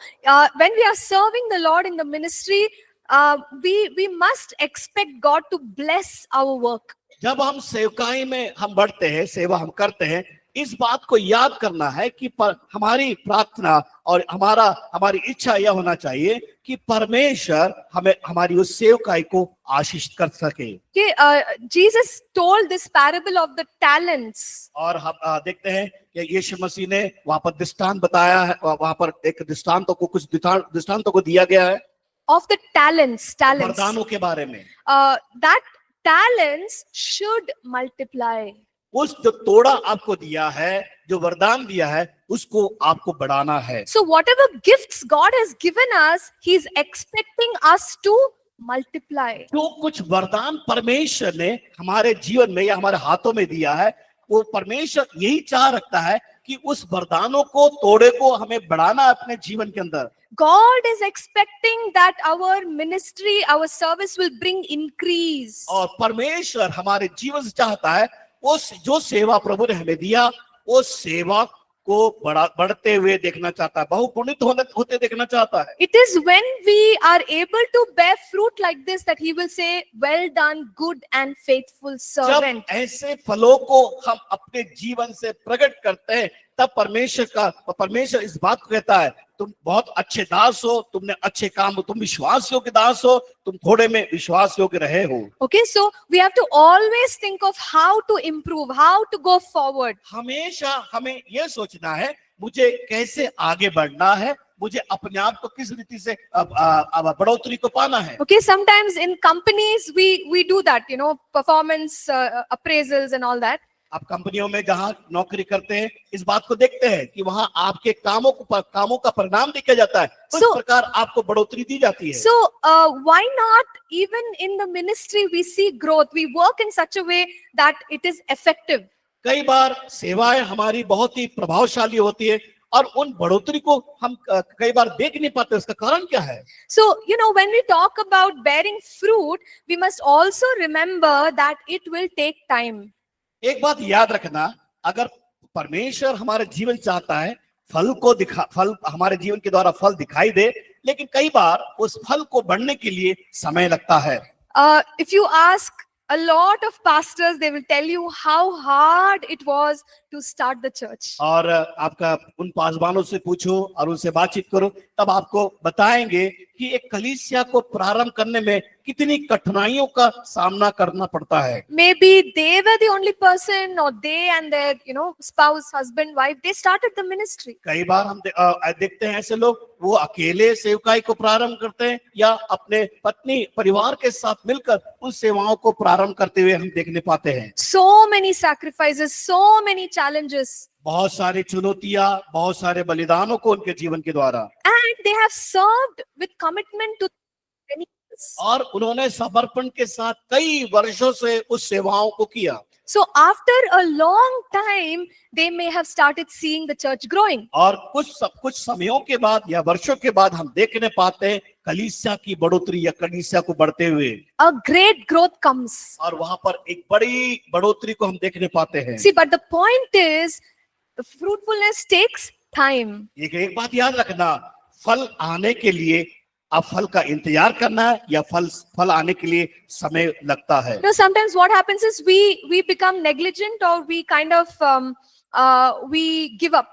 when we are serving the Lord in the ministry, we must expect God to bless our work. जब हम सेवकाई में हम बढ़ते हैं, सेवा हम करते हैं, इस बात को याद करना है कि हमारी प्रार्थना और हमारी इच्छा यह होना चाहिए कि परमेश्वर हमें हमारी उस सेवकाई को आशीष कर सके। Jesus told this parable of the talents. और हम देखते हैं कि यीशु मसीह ने वहां पर दृष्टांत बताया है, वहां पर एक कुछ दृष्टांतों को दिया गया है of the talents. वरदानों के बारे में। That talents should multiply. उस जो तोड़ा आपको दिया है, जो वरदान दिया है, उसको आपको बढ़ाना है। So whatever gifts God has given us, He is expecting us to multiply. जो कुछ वरदान परमेश्वर ने हमारे जीवन में या हमारे हाथों में दिया है, वो परमेश्वर यही चाह रखता है कि उस वरदानों को, तोड़े को हमें बढ़ाना अपने जीवन के अंदर। God is expecting that our ministry, our service will bring increase. और परमेश्वर हमारे जीवन से चाहता है उस जो सेवा प्रभु ने हमें दिया, वो सेवा को बढ़ते हुए देखना चाहता है, बहुगुणित होते देखना चाहता है। It is when we are able to bear fruit like this that He will say, "Well done, good and faithful servant." जब ऐसे फलों को हम अपने जीवन से प्रकट करते हैं, तब परमेश्वर इस बात को कहता है, तुम बहुत अच्छे दास हो, तुमने अच्छे काम, तुम विश्वास योग्य दास हो, तुम थोड़े में विश्वास योग्य रहे हो। Okay, so we have to always think of how to improve, how to go forward. हमेशा हमें यह सोचना है, मुझे कैसे आगे बढ़ना है, मुझे अपने आप को किस रीति से बढ़ोतरी को पाना है। Okay, sometimes in companies we do that, performance appraisals and all that. आप कंपनियों में जहां नौकरी करते हैं, इस बात को देखते हैं कि वहां आपके कामों का परिणाम देखा जाता है, इस प्रकार आपको बढ़ोतरी दी जाती है। So why not even in the ministry we see growth, we work in such a way that it is effective. कई बार सेवाएं हमारी बहुत ही प्रभावशाली होती है और उन बढ़ोतरी को हम कई बार देख नहीं पाते, उसका कारण क्या है? So when we talk about bearing fruit, we must also remember that it will take time. एक बात याद रखना, अगर परमेश्वर हमारे जीवन चाहता है फल हमारे जीवन के द्वारा फल दिखाई दे, लेकिन कई बार उस फल को बढ़ने के लिए समय लगता है। If you ask A lot of pastors, they will tell you how hard it was to start the church. और आपका उन पासवानों से पूछो और उनसे बातचीत करो, तब आपको बताएंगे कि एक कलीसिया को प्रारंभ करने में कितनी कठिनाइयों का सामना करना पड़ता है। Maybe they were the only person, or they and their, spouse, husband, wife, they started the ministry. कई बार हम देखते हैं ऐसे लोग, वो अकेले सेवकाई को प्रारंभ करते हैं या अपने पत्नी परिवार के साथ मिलकर उन सेवाओं को प्रारंभ करते हुए हम देखने पाते हैं। So many sacrifices, so many challenges. बहुत सारी चुनौतियां, बहुत सारे बलिदानों को उनके जीवन के द्वारा, And they have served with commitment to many years. और उन्होंने समर्पण के साथ कई वर्षों से उस सेवाओं को किया। So after a long time, they may have started seeing the church growing. और कुछ समयों के बाद या वर्षों के बाद हम देखने पाते हैं कलीसिया की बढ़ोतरी या कलीसिया को बढ़ते हुए, A great growth comes. और वहां पर एक बड़ी बढ़ोतरी को हम देखने पाते हैं। See, but the point is, the fruitfulness takes time. एक बात याद रखना, फल आने के लिए आप फल का इंतजार करना है या फल आने के लिए समय लगता है। Sometimes what happens is we become negligent, or we kind of we give up.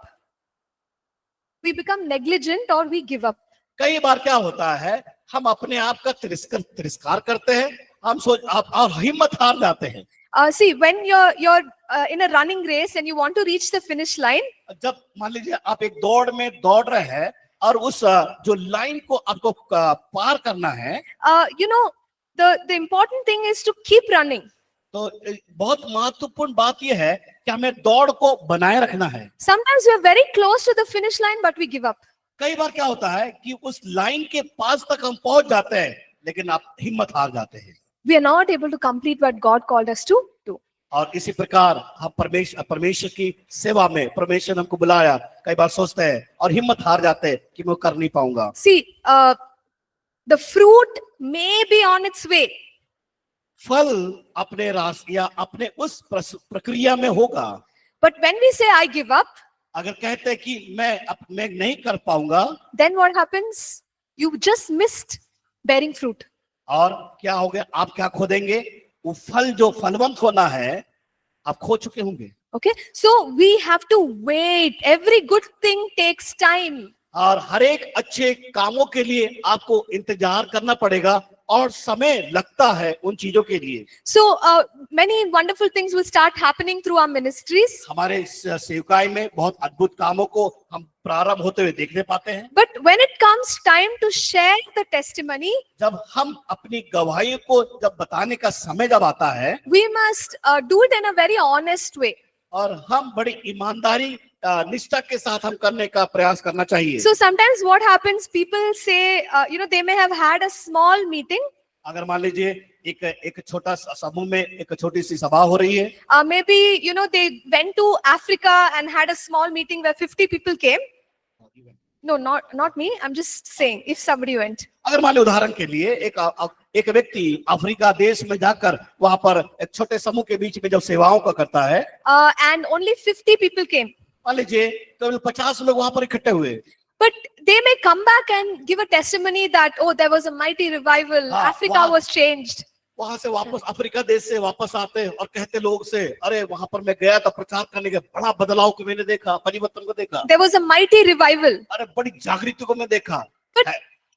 We become negligent or we give up. कई बार क्या होता है, हम अपने आप का तिरस्कार करते हैं, हम और हिम्मत हार जाते हैं। See, when you're in a running race and you want to reach the finish line, जब मान लीजिए आप एक दौड़ में दौड़ रहे हैं और उस जो लाइन को आपको पार करना है, the important thing is to keep running. तो बहुत महत्वपूर्ण बात यह है कि हमें दौड़ को बनाए रखना है। Sometimes we are very close to the finish line, but we give up. कई बार क्या होता है कि उस लाइन के पास तक हम पहुंच जाते हैं, लेकिन आप हिम्मत हार जाते हैं। We are not able to complete what God called us to do. और इसी प्रकार हम परमेश्वर की सेवा में, परमेश्वर हमको बुलाया, कई बार सोचते हैं और हिम्मत हार जाते हैं कि मैं कर नहीं पाऊंगा। See, the fruit may be on its way. फल अपने रास्ते या अपने उस प्रक्रिया में होगा। But when we say I give up, अगर कहते हैं कि मैं नहीं कर पाऊंगा, then what happens? You just missed bearing fruit. और क्या हो गया, आप क्या खो देंगे? वो फल जो फलवंत होना है आप खो चुके होंगे। Okay, so we have to wait. Every good thing takes time. और हर एक अच्छे कामों के लिए आपको इंतजार करना पड़ेगा और समय लगता है उन चीजों के लिए। So many wonderful things will start happening through our ministries. हमारे सेवकाई में बहुत अद्भुत कामों को हम प्रारंभ होते हुए देखने पाते हैं। But when it comes time to share the testimony, जब हम अपनी गवाही को जब बताने का समय जब आता है, we must do it in a very honest way. और हम बड़ी ईमानदारी निष्ठा के साथ हम करने का प्रयास करना चाहिए। So sometimes what happens, people say, they may have had a small meeting. अगर मान लीजिए एक छोटा समूह में एक छोटी सी सभा हो रही है, Maybe, they went to Africa and had a small meeting where 50 people came. No, not me. I'm just saying, if somebody went. अगर मान लीजिए उदाहरण के लिए एक व्यक्ति अफ्रीका देश में जाकर वहां पर एक छोटे समूह के बीच में जब सेवाओं का करता है, And only 50 people came. मान लीजिए केवल 50 लोग वहां पर इकट्ठे हुए, But they may come back and give a testimony that, oh, there was a mighty revival. Africa was changed. वहां से वापस अफ्रीका देश से वापस आते हैं और कहते लोग से, अरे वहां पर मैं गया था प्रचार करने के, बड़ा बदलाव को मैंने देखा, परिवर्तन को देखा, There was a mighty revival. अरे बड़ी जागृति को मैं देखा। But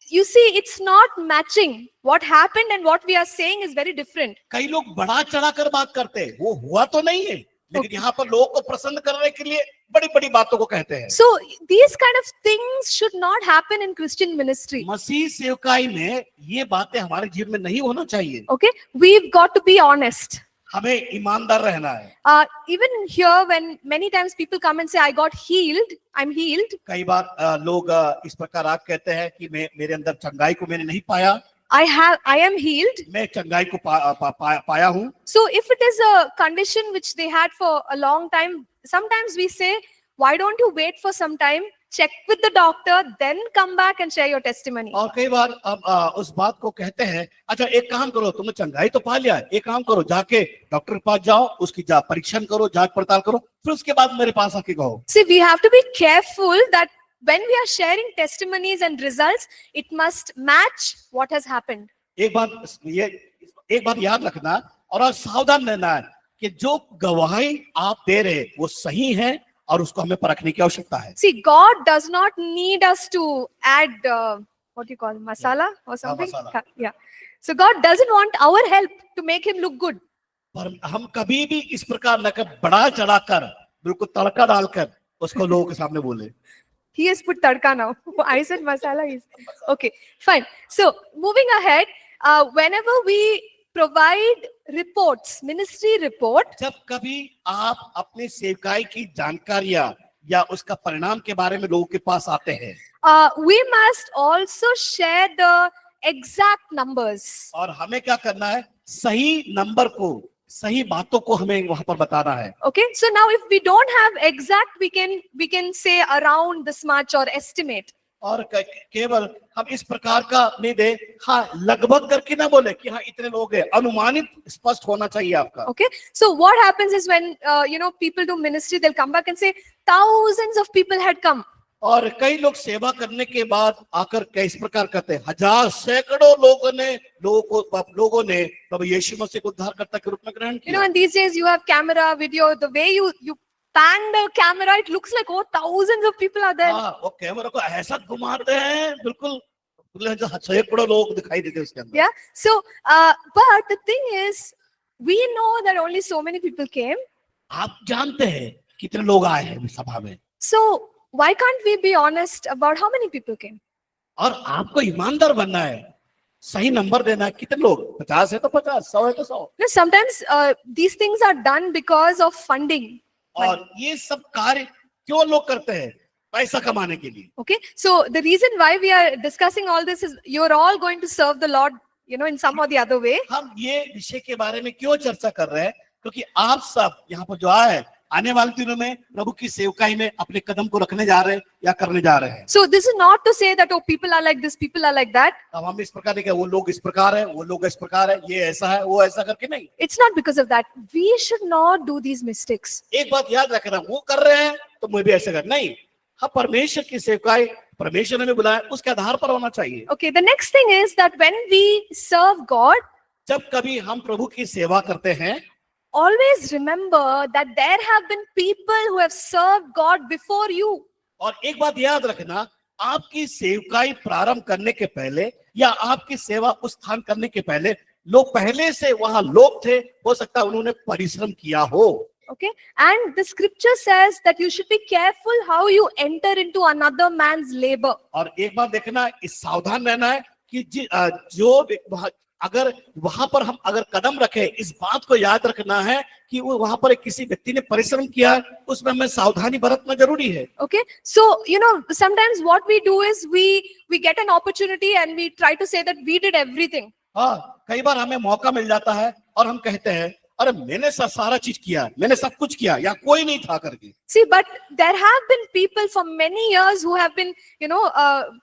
you see, it's not matching. What happened and what we are saying is very different. कई लोग बढ़ा चढ़ाकर बात करते हैं, वो हुआ तो नहीं है, लेकिन यहाँ पर लोगों को प्रसन्न करने के लिए बड़ी बड़ी बातों को कहते हैं। So these kind of things should not happen in Christian ministry. मसीह सेवकाई में ये बातें हमारे जीवन में नहीं होना चाहिए। Okay, we've got to be honest. हमें ईमानदार रहना है। Even here, when many times people come and say, I got healed, I'm healed. कई बार लोग इस प्रकार आप कहते हैं कि मेरे अंदर चंगाई को मैंने नहीं पाया, I am healed. मैं चंगाई को पाया हूँ। So if it is a condition which they had for a long time, sometimes we say, why don't you wait for some time, check with the doctor, then come back and share your testimony. और कई बार उस बात को कहते हैं, अच्छा एक काम करो, तुमने चंगाई तो पा लिया, एक काम करो, जाके डॉक्टर के पास जाओ, उसकी परीक्षण करो, जांच पड़ताल करो, फिर उसके बाद मेरे पास आके कहो। See, we have to be careful that when we are sharing testimonies and results, it must match what has happened. एक बात याद रखना, और सावधान रहना है कि जो गवाही आप दे रहे हैं वो सही है और उसको हमें परखने की आवश्यकता है। See, God does not need us to add what you call masala or something. masala. Yeah. So God doesn't want our help to make him look good. पर हम कभी भी इस प्रकार न कर बड़ा चढ़ाकर बिल्कुल तड़का डालकर उसको लोगों के सामने बोले। He has put tadka now. I said masala is okay. Fine. So moving ahead, whenever we provide reports, ministry report, जब कभी आप अपने सेवकाई की जानकारियां या उसका परिणाम के बारे में लोगों के पास आते हैं, we must also share the exact numbers. और हमें क्या करना है, सही नंबर को, सही बातों को हमें वहां पर बताना है। Okay, so now if we don't have exact, we can say around this much or estimate. और केवल हम इस प्रकार का नहीं दे, हाँ लगभग करके ना बोले कि हाँ इतने लोग हैं, अनुमानित स्पष्ट होना चाहिए आपका। Okay, so what happens is when people do ministry, they'll come back and say thousands of people had come. और कई लोग सेवा करने के बाद आकर किस प्रकार करते हैं, हजार सैकड़ों लोगों ने प्रभु यीशु मसीह को उद्धारकर्ता के रूप में ग्रहण किया। And these days you have camera, video, the way you pan the camera, it looks like thousands of people are there. हाँ, वो कैमरा को ऐसा घुमाते हैं बिल्कुल सैकड़ों लोग दिखाई देते हैं उसके अंदर। Yeah, so but the thing is, we know that only so many people came. आप जानते हैं कितने लोग आए हैं सभा में, So why can't we be honest about how many people came? और आपको ईमानदार बनना है, सही नंबर देना है, कितने लोग, 50 है तो 50, 100 है तो 100। Sometimes these things are done because of funding. और ये सब कार्य क्यों लोग करते हैं, पैसा कमाने के लिए। Okay, so the reason why we are discussing all this is you're all going to serve the Lord, in some or the other way. हम ये विषय के बारे में क्यों चर्चा कर रहे हैं, क्योंकि आप सब यहाँ पर जो आए आने वाले दिनों में प्रभु की सेवकाई में अपने कदम को रखने जा रहे हैं या करने जा रहे हैं। So this is not to say that people are like this, people are like that. अब हम इस प्रकार के वो लोग इस प्रकार है, वो लोग इस प्रकार है, ये ऐसा है, वो ऐसा करके नहीं। It's not because of that. We should not do these mistakes. एक बात याद रखना, वो कर रहे हैं तो मुझे भी ऐसा कर नहीं। हाँ, परमेश्वर की सेवकाई परमेश्वर ने बुलाया, उसके आधार पर होना चाहिए। Okay, the next thing is that when we serve God, जब कभी हम प्रभु की सेवा करते हैं, always remember that there have been people who have served God before you. और एक बात याद रखना, आपकी सेवकाई प्रारंभ करने के पहले या आपकी सेवा उस स्थान करने के पहले लोग पहले से वहां लोग थे, हो सकता है उन्होंने परिश्रम किया हो। Okay, and the scripture says that you should be careful how you enter into another man's labor. और एक बात देखना, इस सावधान रहना है कि जो अगर वहां पर हम अगर कदम रखे, इस बात को याद रखना है कि वो वहां पर किसी व्यक्ति ने परिश्रम किया, उसमें हमें सावधानी बरतना जरूरी है। Okay, so sometimes what we do is we get an opportunity and we try to say that we did everything. हाँ, कई बार हमें मौका मिल जाता है और हम कहते हैं अरे मैंने सारा चीज किया, मैंने सब कुछ किया, या कोई नहीं था करके। See, but there have been people for many years who have been,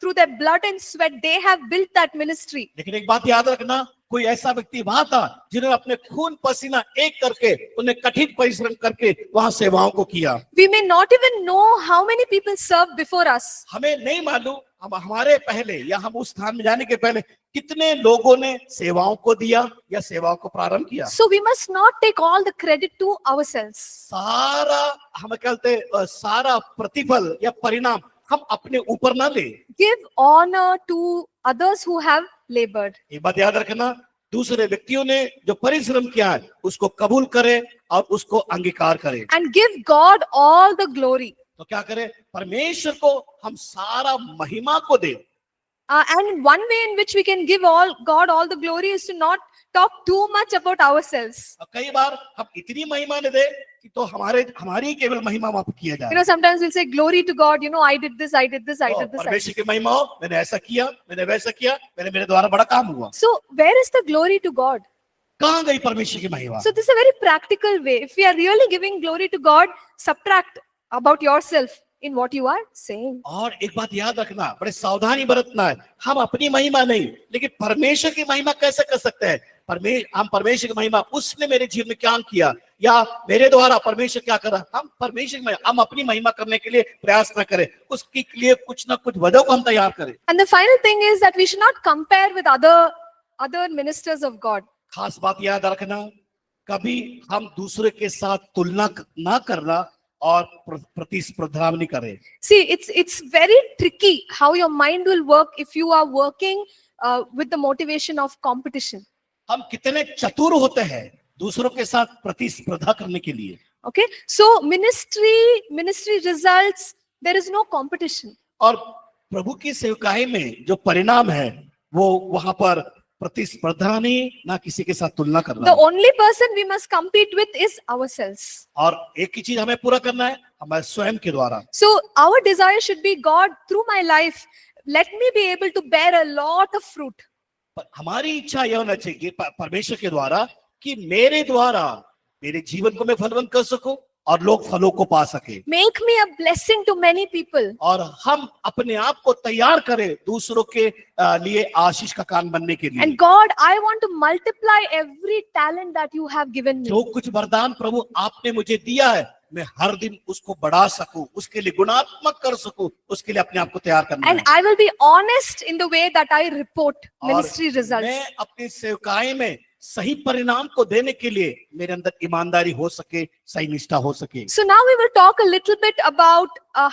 through their blood and sweat, they have built that ministry. लेकिन एक बात याद रखना, कोई ऐसा व्यक्ति वहां था जिन्होंने अपने खून पसीना एक करके, उन्हें कठिन परिश्रम करके वहां सेवाओं को किया। We may not even know how many people served before us. हमें नहीं मालूम हम हमारे पहले या हम उस स्थान में जाने के पहले कितने लोगों ने सेवाओं को दिया या सेवाओं को प्रारंभ किया। So we must not take all the credit to ourselves. सारा हम कहते सारा प्रतिफल या परिणाम हम अपने ऊपर ना ले। Give honor to others who have labored. एक बात याद रखना, दूसरे व्यक्तियों ने जो परिश्रम किया है उसको कबूल करे और उसको अंगीकार करे। And give God all the glory. तो क्या करें, परमेश्वर को हम सारा महिमा को दे। And one way in which we can give God all the glory is to not talk too much about ourselves. कई बार हम इतनी महिमा ने दे कि तो हमारी केवल महिमा वहां पर किया जाए। Sometimes we'll say glory to God, I did this, I did this, I did this. परमेश्वर की महिमा हो, मैंने ऐसा किया, मैंने वैसा किया, मेरे द्वारा बड़ा काम हुआ। So where is the glory to God? कहाँ गई परमेश्वर की महिमा? So this is a very practical way. If we are really giving glory to God, subtract about yourself in what you are saying. और एक बात याद रखना, बड़े सावधानी बरतना है, हम अपनी महिमा नहीं लेकिन परमेश्वर की महिमा कैसे कर सकते हैं? हम परमेश्वर की महिमा, उसने मेरे जीवन में क्या किया या मेरे द्वारा परमेश्वर क्या करा, हम परमेश्वर की महिमा, हम अपनी महिमा करने के लिए प्रयास न करें, उसके लिए कुछ ना कुछ वजह को हम तैयार करें। And the final thing is that we should not compare with other ministers of God. खास बात याद रखना, कभी हम दूसरे के साथ तुलना ना करना और प्रतिस्पर्धा नहीं करें। See, it's very tricky how your mind will work if you are working with the motivation of competition. हम कितने चतुर होते हैं दूसरों के साथ प्रतिस्पर्धा करने के लिए। Okay, so ministry results, there is no competition. और प्रभु की सेवकाई में जो परिणाम है वो वहां पर प्रतिस्पर्धा नहीं, ना किसी के साथ तुलना करना। The only person we must compete with is ourselves. और एक ही चीज हमें पूरा करना है, हमारे स्वयं के द्वारा। So our desire should be, God, through my life, let me be able to bear a lot of fruit. पर हमारी इच्छा यह होना चाहिए परमेश्वर के द्वारा कि मेरे द्वारा मेरे जीवन को मैं फलवंत कर सकूं और लोग फलों को पा सके। Make me a blessing to many people. और हम अपने आप को तैयार करें दूसरों के लिए आशीष का कान बनने के लिए। And God, I want to multiply every talent that you have given me. जो कुछ वरदान प्रभु आपने मुझे दिया है, मैं हर दिन उसको बढ़ा सकूं, उसके लिए गुणात्मक कर सकूं, उसके लिए अपने आप को तैयार करना And है। I will be honest in the way that I report और ministry results. मैं अपनी सेवकाई में सही परिणाम को देने के लिए मेरे अंदर ईमानदारी हो सके, सही निष्ठा हो सके। So now we will talk a little bit about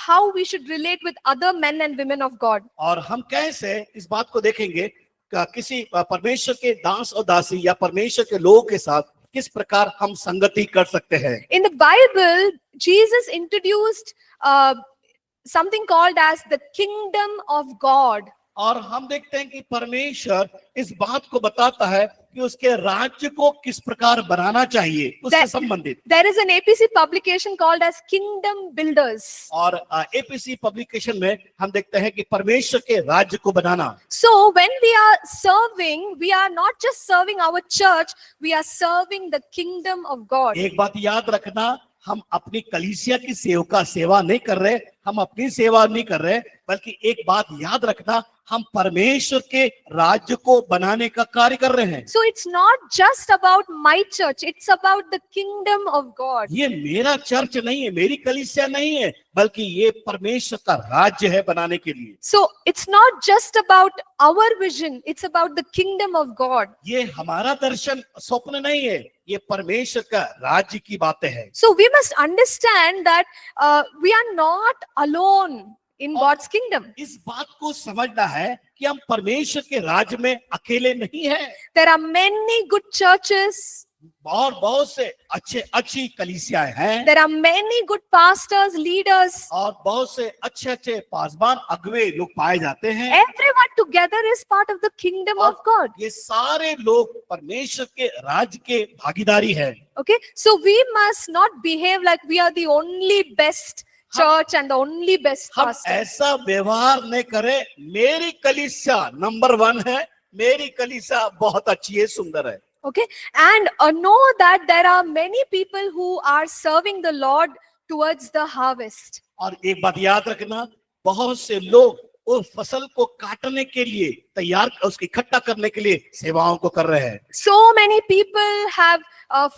how we should relate with other men and women of God. और हम कैसे इस बात को देखेंगे कि किसी परमेश्वर के दास और दासी या परमेश्वर के लोगों के साथ किस प्रकार हम संगति कर सकते हैं। In the Bible, Jesus introduced something called as the kingdom of God. और हम देखते हैं कि परमेश्वर इस बात को बताता है कि उसके राज्य को किस प्रकार बनाना चाहिए, उससे संबंधित। There is an APC publication called as Kingdom Builders. और एपीसी पब्लिकेशन में हम देखते हैं कि परमेश्वर के राज्य को बनाना। So when we are serving, we are not just serving our church, we are serving the kingdom of God. एक बात याद रखना, हम अपनी कलीसिया की सेवा नहीं कर रहे, हम अपनी सेवा नहीं कर रहे, बल्कि एक बात याद रखना, हम परमेश्वर के राज्य को बनाने का कार्य कर रहे हैं। So it's not just about my church, it's about the kingdom of God. ये मेरा चर्च नहीं है, मेरी कलीसिया नहीं है, बल्कि ये परमेश्वर का राज्य है बनाने के लिए। So it's not just about our vision, it's about the kingdom of God. ये हमारा दर्शन स्वप्न नहीं है, ये परमेश्वर का राज्य की बातें हैं। So we must understand that we are not alone in God's kingdom. इस बात को समझना है कि हम परमेश्वर के राज्य में अकेले नहीं हैं। There are many good churches. और बहुत से अच्छी कलीसियाएं हैं। There are many good pastors, leaders. और बहुत से अच्छे पासबान अगुवे लोग पाए जाते हैं। Everyone together is part of the kingdom of God. ये सारे लोग परमेश्वर के राज्य के भागीदारी हैं। Okay, so we must not behave like we are the only best church and the only best हम pastor. ऐसा व्यवहार नहीं करें, मेरी कलीसिया नंबर 1 है, मेरी कलीसिया बहुत अच्छी है, सुंदर है। Okay, and know that there are many people who are serving the Lord towards the harvest. और एक बात याद रखना, बहुत से लोग उस फसल को काटने के लिए तैयार, उसको इकट्ठा करने के लिए सेवाओं को कर रहे हैं। So many people have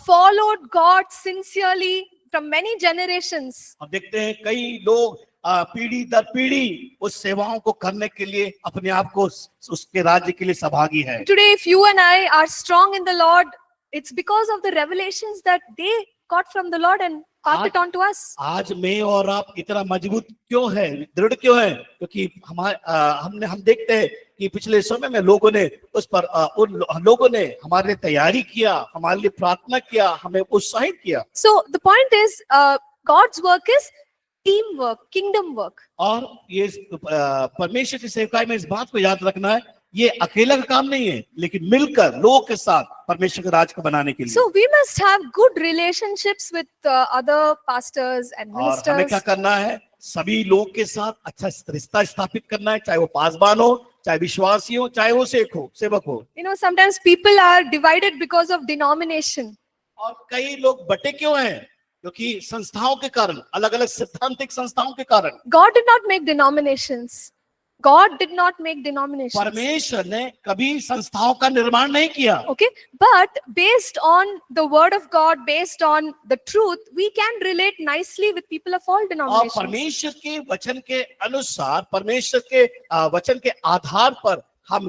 followed God sincerely from many generations. हम देखते हैं कई लोग पीढ़ी दर पीढ़ी उस सेवाओं को करने के लिए अपने आप को उसके राज्य के लिए सहभागी है। Today, if you and I are strong in the Lord, it's because of the revelations that they got from the Lord and passed it on to us. आज मैं और आप इतना मजबूत क्यों है, दृढ़ क्यों है? क्योंकि हम देखते हैं कि पिछले समय में लोगों ने उस पर उन लोगों ने हमारे लिए तैयारी किया, हमारे लिए प्रार्थना किया, हमें उत्साहित किया। So the point is, God's work is teamwork, kingdom work. और ये परमेश्वर की सेवकाई में इस बात को याद रखना है, ये अकेला का काम नहीं है, लेकिन मिलकर लोगों के साथ परमेश्वर के राज को बनाने के लिए। So we must have good relationships with other pastors and और हमें क्या ministers. करना है, सभी लोगों के साथ अच्छा रिश्ता स्थापित करना है, चाहे वो पासबान हो, चाहे विश्वासी हो, चाहे वो सेवक हो। You know, sometimes people are divided because of denomination. और कई लोग बटे क्यों हैं? क्योंकि संस्थाओं के कारण, अलग अलग सिद्धांतिक संस्थाओं के कारण। God did not make denominations. God did not make denominations. परमेश्वर ने कभी संस्थाओं का निर्माण नहीं किया। Okay, but based on the word of God, based on the truth, we can relate nicely with people of all और denominations. परमेश्वर के वचन के अनुसार, परमेश्वर के वचन के आधार पर हम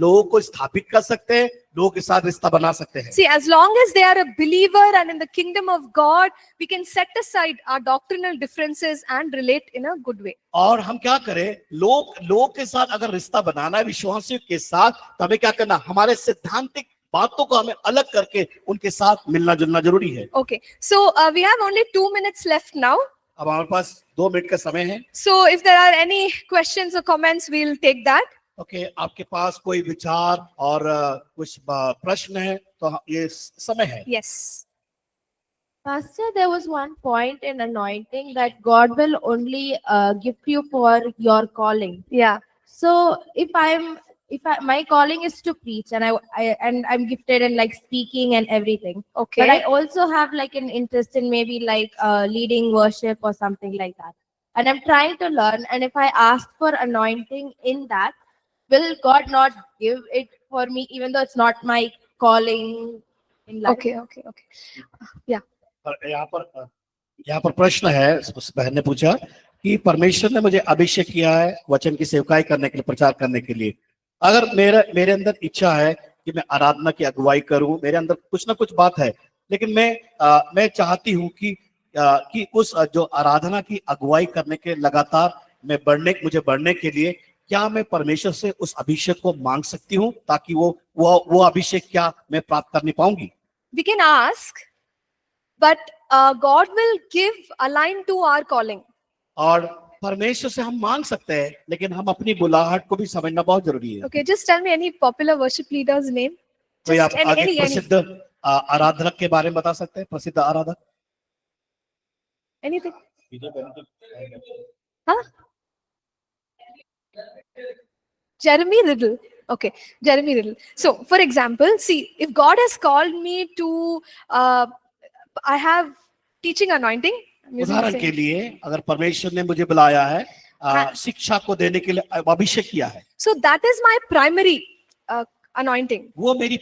लोगों को स्थापित कर सकते हैं, लोगों के साथ रिश्ता बना सकते हैं। See, as long as they are a believer and in the kingdom of God, we can set aside our doctrinal differences and relate in a good way. और हम क्या करें, लोग के साथ अगर रिश्ता बनाना है विश्वासियों के साथ, तो हमें क्या करना, हमारे सिद्धांतिक बातों को हमें अलग करके उनके साथ मिलना जुलना जरूरी है। Okay, so we have only 2 minutes left now. अब हमारे पास 2 मिनट का समय है। So if there are any questions or comments, we'll take that. Okay, आपके पास कोई विचार और कुछ प्रश्न है तो ये समय है। Yes. Pastor, there was one point in anointing that God will only gift you for your calling. Yeah. So if my calling is to preach and I'm gifted in like speaking and everything, Okay. but I also have like an interest in maybe like leading worship or something like that, and I'm trying to learn. And if I ask for anointing in that, will God not give it for me, even though it's not my calling in life? Okay. और यहाँ पर प्रश्न है, उस बहन ने पूछा कि परमेश्वर ने मुझे अभिषेक किया है वचन की सेवकाई करने के लिए, प्रचार करने के लिए। अगर मेरे अंदर इच्छा है कि मैं आराधना की अगुवाई करूं, मेरे अंदर कुछ ना कुछ बात है, लेकिन मैं चाहती हूं कि उस जो आराधना की अगुवाई करने के लगातार मुझे बढ़ने के लिए क्या मैं परमेश्वर से उस अभिषेक को मांग सकती हूँ, ताकि वो अभिषेक क्या मैं प्राप्त कर नहीं पाऊंगी? We can ask, but God will give aligned to our calling. और परमेश्वर से हम मांग सकते हैं, लेकिन हम अपनी बुलाहट को भी समझना बहुत जरूरी है। Okay, just tell me any popular worship leader's name. कोई आप Just आगे प्रसिद्ध आराधक के बारे में बता सकते हैं? प्रसिद्ध आराधक anything. Huh? Jeremy Riddle. Okay, Jeremy Riddle. So, for example, see, if God has called me to, I have teaching anointing. I'm using the उदाहरण same. के लिए अगर परमेश्वर ने मुझे बुलाया है शिक्षा को देने के लिए, अभिषेक किया है, So that is my primary anointing. वो मेरी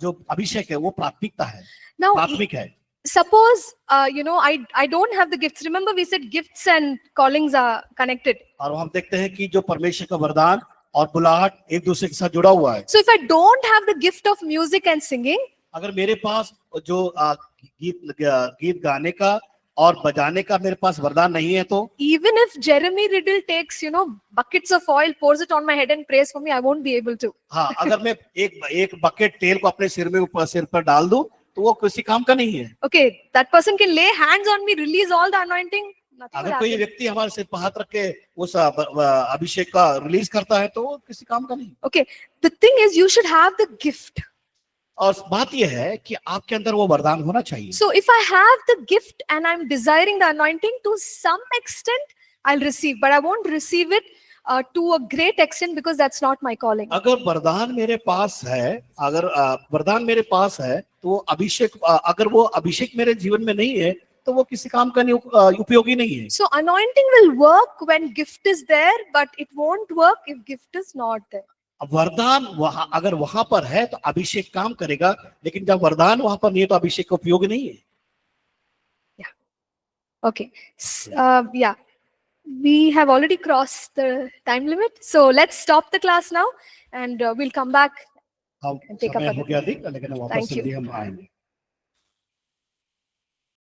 जो अभिषेक है वो प्राथमिकता है, Now, प्राथमिक है। suppose I don't have the gifts. Remember, we said gifts and callings are connected. और हम देखते हैं कि जो परमेश्वर का वरदान और बुलाहट एक दूसरे के साथ जुड़ा हुआ है। So if I don't have the gift of music and singing, अगर मेरे पास जो गीत गाने का और बजाने का मेरे पास वरदान नहीं है, तो even if Jeremy Riddle takes buckets of oil, pours it on my head and prays for me, I won't be able to. हाँ, अगर मैं एक बकेट तेल को अपने सिर पर डाल दूं तो वो किसी काम का नहीं है। Okay, that person can lay hands on me, release all the anointing. Nothing will अगर कोई happen. व्यक्ति हमारे सिर पर हाथ रख के उस अभिषेक का रिलीज करता है तो वो किसी काम का नहीं। Okay, the thing is, you should have the gift. और बात यह है कि आपके अंदर वो वरदान होना चाहिए। So if I have the gift and I'm desiring the anointing, to some extent I'll receive, but I won't receive it to a great extent, because that's not my calling. अगर वरदान मेरे पास है, तो अभिषेक अगर वो अभिषेक मेरे जीवन में नहीं है तो वो किसी काम का नहीं, उपयोगी नहीं है। So anointing will work when gift is there, but it won't work if gift is not there. वरदान अगर वहां पर है तो अभिषेक काम करेगा, लेकिन जब वरदान वहां पर नहीं है तो अभिषेक का उपयोग नहीं है। Okay. Yeah. We have already crossed the time limit. So let's stop the class now and we'll come back. अब And take up समय other हो गया अधिक, लेकिन वापस Thank you. जल्दी हम आएंगे।